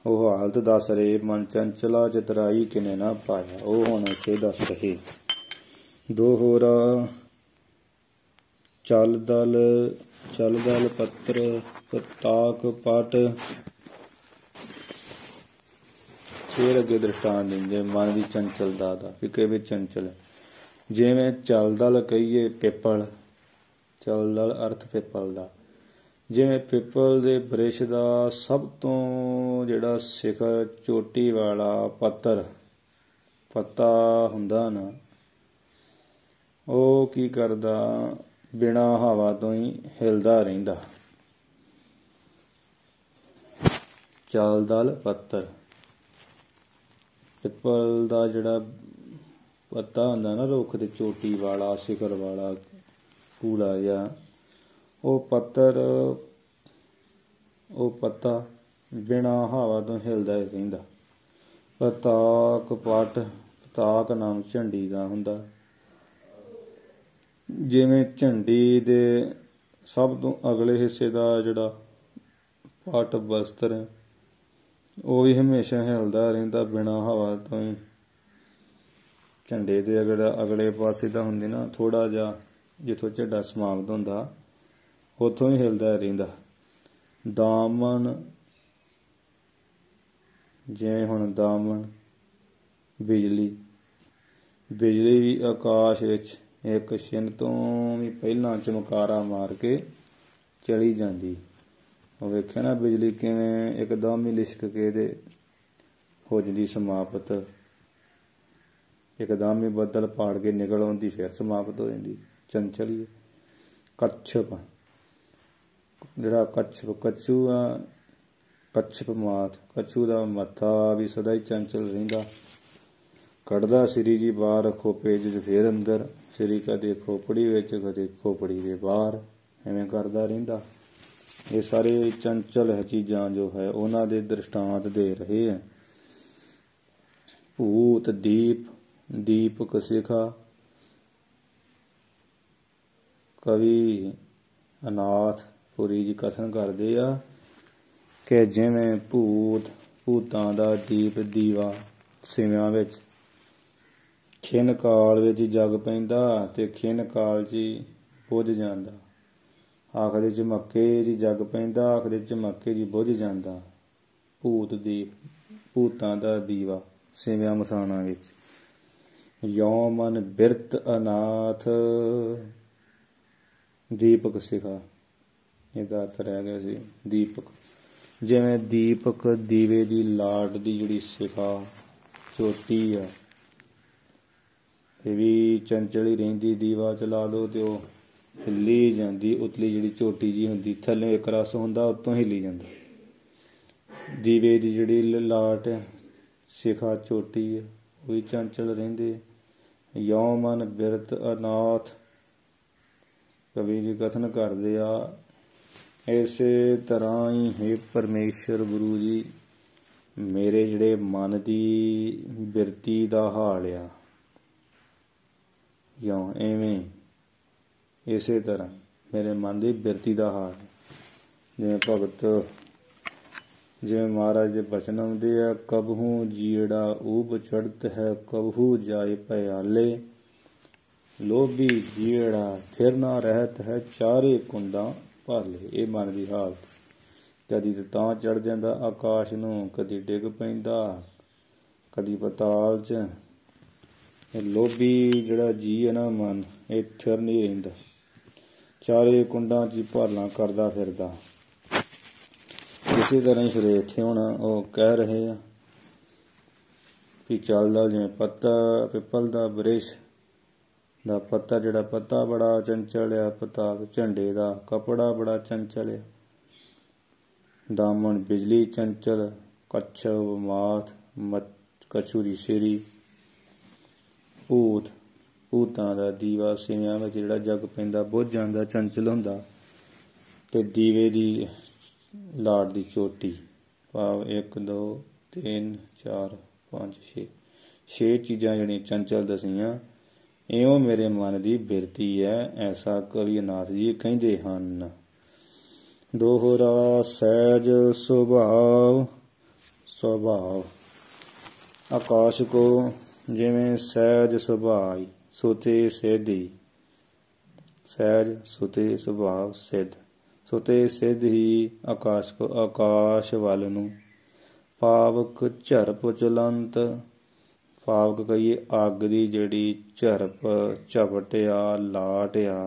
ਉਹ ਹਾਲਤ ਦੱਸ ਰਹੇ, ਮਨ ਚੰਚਲਾ ਚਤਰਾਈ ਕਿਨੇ ਨਾ ਪਾਇਆ, ਉਹ ਹੁਣ ਇੱਥੇ ਦੱਸ ਰਹੇ। ਦੋਹਰਾ ਚਲ ਦਲ ਪੱਤਰ ਪਤਾਕ ਪਟ। ਫਿਰ ਅੱਗੇ ਦ੍ਰਿਸ਼ਟਾਂਤ ਦਿੰਦੇ ਮਨ ਦੀ ਚੰਚਲਤਾ ਦਾ ਵੀ ਕਿਵੇਂ ਚੰਚਲ। ਜਿਵੇਂ ਚਲ ਦਲ ਕਹੀਏ ਪਿੱਪਲ, ਚਲ ਦਲ ਅਰਥ ਪਿੱਪਲ ਦਾ। ਜਿਵੇਂ ਪਿੱਪਲ ਦੇ ਬ੍ਰਿਸ਼ ਦਾ ਸਭ ਤੋਂ ਜਿਹੜਾ ਸਿਖਰ ਚੋਟੀ ਵਾਲਾ ਪੱਤਾ ਹੁੰਦਾ ਨਾ, ਉਹ ਕੀ ਕਰਦਾ, ਬਿਨਾਂ ਹਵਾ ਤੋਂ ਹੀ ਹਿਲਦਾ ਰਹਿੰਦਾ। ਚਲ ਦਲ ਪੱਤਰ, ਪਿੱਪਲ ਦਾ ਜਿਹੜਾ ਪੱਤਾ ਹੁੰਦਾ ਨਾ ਰੁੱਖ ਦੇ ਚੋਟੀ ਵਾਲਾ ਸਿਖਰ ਵਾਲਾ ਪੂਲਾ ਜਿਹਾ, ਉਹ ਪੱਤਾ ਬਿਨਾਂ ਹਵਾ ਤੋਂ ਹਿਲਦਾ ਹੀ ਰਹਿੰਦਾ। ਪਤਾਕ ਪਟ, ਪਤਾਕ ਨਾਮ ਝੰਡੀ ਦਾ ਹੁੰਦਾ। ਜਿਵੇਂ ਝੰਡੀ ਦੇ ਸਭ ਤੋਂ ਅਗਲੇ ਹਿੱਸੇ ਦਾ ਜਿਹੜਾ ਪਟ ਬਸਤਰ ਹੈ, ਉਹ ਵੀ ਹਮੇਸ਼ਾ ਹਿਲਦਾ ਰਹਿੰਦਾ ਬਿਨਾਂ ਹਵਾ ਤੋਂ ਹੀ। ਝੰਡੇ ਦੇ ਅਗਲੇ ਪਾਸੇ ਦਾ ਹੁੰਦੀ ਨਾ, ਥੋੜ੍ਹਾ ਜਿਹਾ ਜਿੱਥੋਂ ਝੰਡਾ ਸਮਾਪਤ ਹੁੰਦਾ ਉੱਥੋਂ ਹੀ ਹਿਲਦਾ ਰਹਿੰਦਾ। ਦਾਮਨ, ਜਿਵੇਂ ਹੁਣ ਦਾਮਨ ਬਿਜਲੀ ਵੀ ਆਕਾਸ਼ ਵਿੱਚ ਇੱਕ ਛਿਨ ਤੋਂ ਵੀ ਪਹਿਲਾਂ ਚਮਕਾਰਾ ਮਾਰ ਕੇ ਚਲੀ ਜਾਂਦੀ। ਉਹ ਵੇਖਿਆ ਨਾ ਬਿਜਲੀ ਕਿਵੇਂ ਇੱਕਦਮ ਹੀ ਲਿਸ਼ਕ ਕੇ ਤੇ ਹੋ ਜਾਂਦੀ ਸਮਾਪਤ, ਇੱਕਦਮ ਹੀ ਬੱਦਲ ਪਾੜ ਕੇ ਨਿਕਲ ਆਉਂਦੀ, ਫਿਰ ਸਮਾਪਤ ਹੋ ਜਾਂਦੀ। ਚੰਚਲ ਹੀ। ਕੱਛਪ, ਜਿਹੜਾ ਕੱਛੂ ਆ, ਕੱਛੂ ਦਾ ਮੱਥਾ ਵੀ ਸਦਾ ਹੀ ਚੰਚਲ ਰਹਿੰਦਾ। ਕੱਢਦਾ ਸ੍ਰੀ ਜੀ ਬਾਹਰ ਖੋਪੇ ਚ ਫਿਰ ਅੰਦਰ, ਸ੍ਰੀ ਕਦੇ ਖੋਪੜੀ ਵਿੱਚ ਕਦੇ ਖੋਪੜੀ ਦੇ ਬਾਹਰ, ਐਵੇਂ ਕਰਦਾ ਰਹਿੰਦਾ। ਇਹ ਸਾਰੇ ਚੰਚਲ ਹੈ ਚੀਜ਼ਾਂ ਜੋ ਹੈ, ਉਹਨਾਂ ਦੇ ਦ੍ਰਿਸ਼ਟਾਂਤ ਦੇ ਰਹੇ ਹੈ। ਭੂਤ ਦੀਪਕ ਸਿਖਾ। ਕਵੀ ਅਨਾਥ ਪੁਰੀ ਜੀ ਕਥਨ ਕਰਦੇ ਆ ਕਿ ਜਿਵੇਂ ਭੂਤਾਂ ਦਾ ਦੀਵਾ ਸਿਵਿਆਂ ਵਿੱਚ ਖਿਨ ਕਾਲ ਵਿੱਚ ਜਗ ਪੈਂਦਾ ਤੇ ਖਿਨ ਕਾਲ 'ਚ ਹੀ ਬੁੱਝ ਜਾਂਦਾ। ਆਖਦੇ ਝਮੱਕੇ 'ਚ ਜਗ ਪੈਂਦਾ, ਆਖਦੇ ਝਮੱਕੇ 'ਚ ਬੁੱਝ ਜਾਂਦਾ। ਭੂਤਾਂ ਦਾ ਦੀਵਾ ਸਿਵਿਆਂ ਮਸਾਣਾ ਵਿੱਚ। ਯੋਂ ਮਨ ਬਿਰਤ ਅਨਾਥ ਦੀਪਕ ਸਿਖਾ, ਇਹਦਾ ਅਰਥ ਰਹਿ ਗਿਆ ਸੀ ਦੀਪਕ। ਜਿਵੇਂ ਦੀਪਕ ਦੀਵੇ ਦੀ ਲਾਟ ਦੀ ਜਿਹੜੀ ਸਿਖਾ ਚੋਟੀ ਆ, ਇਹ ਵੀ ਚੰਚਲ ਹੀ ਰਹਿੰਦੀ। ਦੀਵਾ ਚਲਾ ਦੋ ਤੇ ਉਹ ਹਿੱਲੀ ਜਾਂਦੀ। ਉਤਲੀ ਜਿਹੜੀ ਚੋਟੀ ਜੀ ਹੁੰਦੀ, ਥੱਲੇ ਇੱਕ ਰਸ ਹੁੰਦਾ, ਉੱਤੋਂ ਹਿੱਲੀ ਜਾਂਦਾ। ਦੀਵੇ ਦੀ ਜਿਹੜੀ ਲਾਟ ਹੈ, ਸਿਖਾ ਚੋਟੀ ਹੈ, ਉਹ ਵੀ ਚੰਚਲ ਰਹਿੰਦੇ। ਯੋਂ ਮਨ ਬਿਰਤ ਅਨਾਥ, ਕਵੀ ਜੀ ਕਥਨ ਕਰਦੇ ਆ। ਇਸੇ ਤਰ੍ਹਾਂ ਹੀ ਹੈ ਪਰਮੇਸ਼ਰ ਗੁਰੂ ਜੀ, ਮੇਰੇ ਜਿਹੜੇ ਮਨ ਦੀ ਬਿਰਤੀ ਦਾ ਹਾਲ ਆ, ਯੋਂ ਐਵੇਂ ਇਸੇ ਤਰ੍ਹਾਂ ਮੇਰੇ ਮਨ ਦੀ ਬਿਰਤੀ ਦਾ ਹਾਲ। ਜਿਵੇਂ ਭਗਤ, ਜਿਵੇਂ ਮਹਾਰਾਜ ਦੇ ਬਚਨ ਆਉਂਦੇ ਆ, ਕਬਹੂ ਜੀੜਾ ਊਬ ਚੜ੍ਹਤ ਹੈ, ਕਬਹੂ ਜਾਏ ਭਿਆਲੇ, ਲੋਭੀ ਜੀੜਾ ਥਿਰ ਨਾ ਰਹਿਤ ਹੈ, ਚਾਰੇ ਕੁੰਡਾਂ ਭਰ ਲਏ। ਇਹ ਮਨ ਦੀ ਹਾਲਤ। ਕਦੀ ਤਾਂ ਚੜ੍ਹ ਜਾਂਦਾ ਆਕਾਸ਼ ਨੂੰ, ਕਦੀ ਡਿੱਗ ਪੈਂਦਾ, ਕਦੀ ਪਤਾਲ 'ਚ। ਲੋਭੀ ਜਿਹੜਾ ਜੀ ਹੈ ਨਾ ਮਨ, ਇਹ ਥਿਰ ਨਹੀਂ ਰਹਿੰਦਾ, ਚਾਰੇ ਕੁੰਡਾਂ 'ਚ ਭਾਲਾਂ ਕਰਦਾ ਫਿਰਦਾ। ਇਸੇ ਤਰ੍ਹਾਂ ਹੀ ਫਿਰ ਇੱਥੇ ਹੁਣ ਉਹ ਕਹਿ ਰਹੇ ਆ ਵੀ ਚੱਲਦਾ ਜਿਵੇਂ ਪਿੱਪਲ ਦਾ ਬ੍ਰਿਸ਼ ਦਾ ਪੱਤਾ, ਜਿਹੜਾ ਪੱਤਾ ਬੜਾ ਚੰਚਲ ਆ। ਪਤਾਕ ਝੰਡੇ ਦਾ ਕੱਪੜਾ ਬੜਾ ਚੰਚਲ ਆ। ਦਾਮਨ ਬਿਜਲੀ ਚੰਚਲ। ਕੱਛਪ ਮਾਥ, ਕੱਛੂ ਦੀ ਸਿਰੀ। ਭੂਤਾਂ ਦਾ ਦੀਵਾ ਸਿਵਿਆਂ ਵਿੱਚ ਜਿਹੜਾ ਜਗ ਪੈਂਦਾ, ਬੁੱਝ ਜਾਂਦਾ, ਚੰਚਲ ਹੁੰਦਾ। ਤੇ ਦੀਵੇ ਦੀ ਲਾਟ ਦੀ ਚੋਟੀ, ਭਾਵ 1 2 3 4 5 6 ਚੀਜ਼ਾਂ ਜਿਹੜੀਆਂ ਚੰਚਲ ਦਸੀਆਂ, ਇਉਂ ਮੇਰੇ ਮਨ ਦੀ ਬਿਰਤੀ ਹੈ। ਐਸਾ ਕਵੀ ਅਨਾਥ ਜੀ ਕਹਿੰਦੇ ਹਨ। ਦੋਹਰਾ ਸਹਿਜ ਸੁਭਾਵ। ਆਕਾਸ਼ ਕੋ ਜਿਵੇਂ ਸਹਿਜ ਸੁਭਾਈ, ਸੋਤੇ ਸੇਧੀ। सहज सुते सुभाव सिद्ध। सुते सिद्ध ही आकाश वल नूं। पावक झरप चलंत। पावक कहिए अग दी जिहड़ी झरप झपटिया लाटिया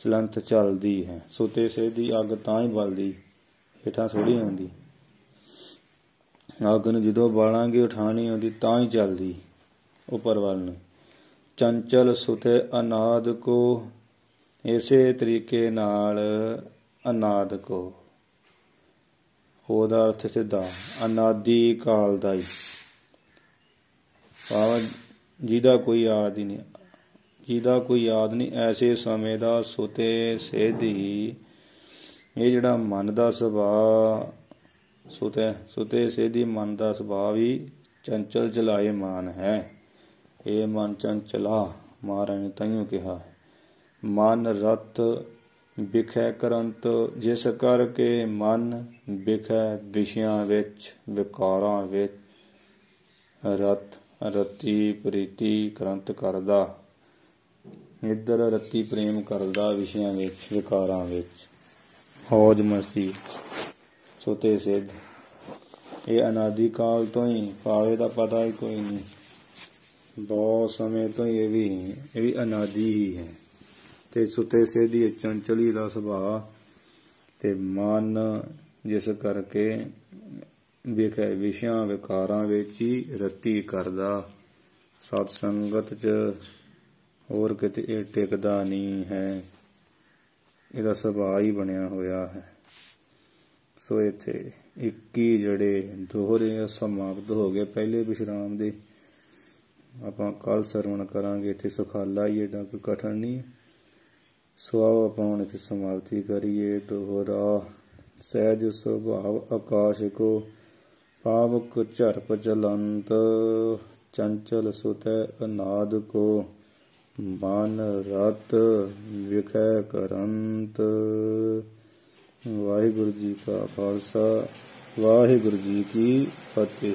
चलंत चलदी है। सुते सिद्ध ही अग तां ही बलदी, हेठां थोड़ी आउंदी। अग नूं जदों बालांगे उठानी आउंदी तां ही चलदी उपर वल नूं। चंचल सुते अनाद को। इसे तरीके नाल अनाद को ਉਹਦਾ ਅਰਥ ਸਿੱਧਾ ਅਨਾਦਿ ਕਾਲ ਦਾ ਹੀ, ਭਾਵ ਜਿਹਦਾ ਕੋਈ ਆਦਿ ਨਹੀਂ, ਜਿਹਦਾ ਕੋਈ ਆਦਿ ਨਹੀਂ, ਐਸੇ ਸਮੇਂ ਦਾ ਸੁਤੇ ਸਿੱਧ ਹੀ। ਇਹ ਜਿਹੜਾ ਮਨ ਦਾ ਸੁਭਾਅ ਸੁਤੇ ਸਿੱਧ ਹੀ ਮਨ ਦਾ ਸੁਭਾਅ ਵੀ ਚੰਚਲ ਚਲਾਇਮਾਨ ਹੈ। ਇਹ ਮਨ ਚੰਚਲਾ ਮਹਾਰਾਜ ਨੇ ਤਾਈਓ ਕਿਹਾ ਹੈ। ਮਨ ਰਤ ਵਿਖੈ ਕਰੰਤ। ਜਿਸ ਕਰਕੇ ਮਨ ਵਿਖੈ ਵਿਸ਼ਿਆਂ ਵਿੱਚ ਵਿਕਾਰਾਂ ਵਿੱਚ ਰਤ ਰਤੀ ਪ੍ਰੀਤੀ ਕਰੰਤ ਕਰਦਾ। ਇੱਧਰ ਰਤੀ ਪ੍ਰੇਮ ਕਰਦਾ ਵਿਸ਼ਿਆਂ ਵਿੱਚ ਵਿਕਾਰਾਂ ਵਿੱਚ। ਹੌਜ ਮਸਤੀ ਸੁਤੇ ਸਿੱਧ ਇਹ ਅਨਾਦਿ ਕਾਲ ਤੋਂ ਹੀ, ਭਾਵੇਂ ਦਾ ਪਤਾ ਹੀ ਕੋਈ ਨਹੀਂ, ਬਹੁਤ ਸਮੇਂ ਤੋਂ ਹੀ ਇਹ ਵੀ ਅਨਾਦਿ ਹੀ ਹੈ। ਤੇ ਸੁਤੇ ਸਿੱਧ ਹੀ ਚੰਚਲੀ ਦਾ ਸੁਭਾਅ ਤੇ ਮਨ ਜਿਸ ਕਰਕੇ ਵਿਖੇ ਵਿਸ਼ਿਆਂ ਵਿਕਾਰਾਂ ਵਿੱਚ ਹੀ ਰਤੀ ਕਰਦਾ। ਸਤ ਸੰਗਤ 'ਚ ਹੋਰ ਕਿਤੇ ਇਹ ਟਿਕਦਾ ਨਹੀਂ ਹੈ, ਇਹਦਾ ਸੁਭਾਅ ਹੀ ਬਣਿਆ ਹੋਇਆ ਹੈ। ਸੋ ਇੱਥੇ 21 ਜਿਹੜੇ ਦੋਹਰੇ ਸਮਾਪਤ ਹੋ ਗਏ ਪਹਿਲੇ ਵਿਸ਼ਰਾਮ ਦੇ। ਆਪਾਂ ਕੱਲ ਸਰਵਣ ਕਰਾਂਗੇ। ਇੱਥੇ ਸੁਖਾਲਾ ਹੀ, ਏਡਾ ਕੋਈ ਕਠਿਨ ਨਹੀਂ। ਸੋ ਆਓ ਆਪਾਂ ਹੁਣ ਇੱਥੇ ਸਮਾਪਤੀ ਕਰੀਏ। ਦੋਹਰਾ ਸਹਿਜ ਸੁਭਾਵ ਆਕਾਸ਼ ਕੋ। ਪਾਵਕ ਝਰਪ ਚਲੰਤ। ਚੰਚਲ ਸੁਤੈ ਅਨਾਦ ਕੋ। ਮਨ ਰਤ ਵਿਖੈ ਕਰੰਤ। ਵਾਹਿਗੁਰੂ ਜੀ ਕਾ ਖਾਲਸਾ, ਵਾਹਿਗੁਰੂ ਜੀ ਕੀ ਫਤਿਹ।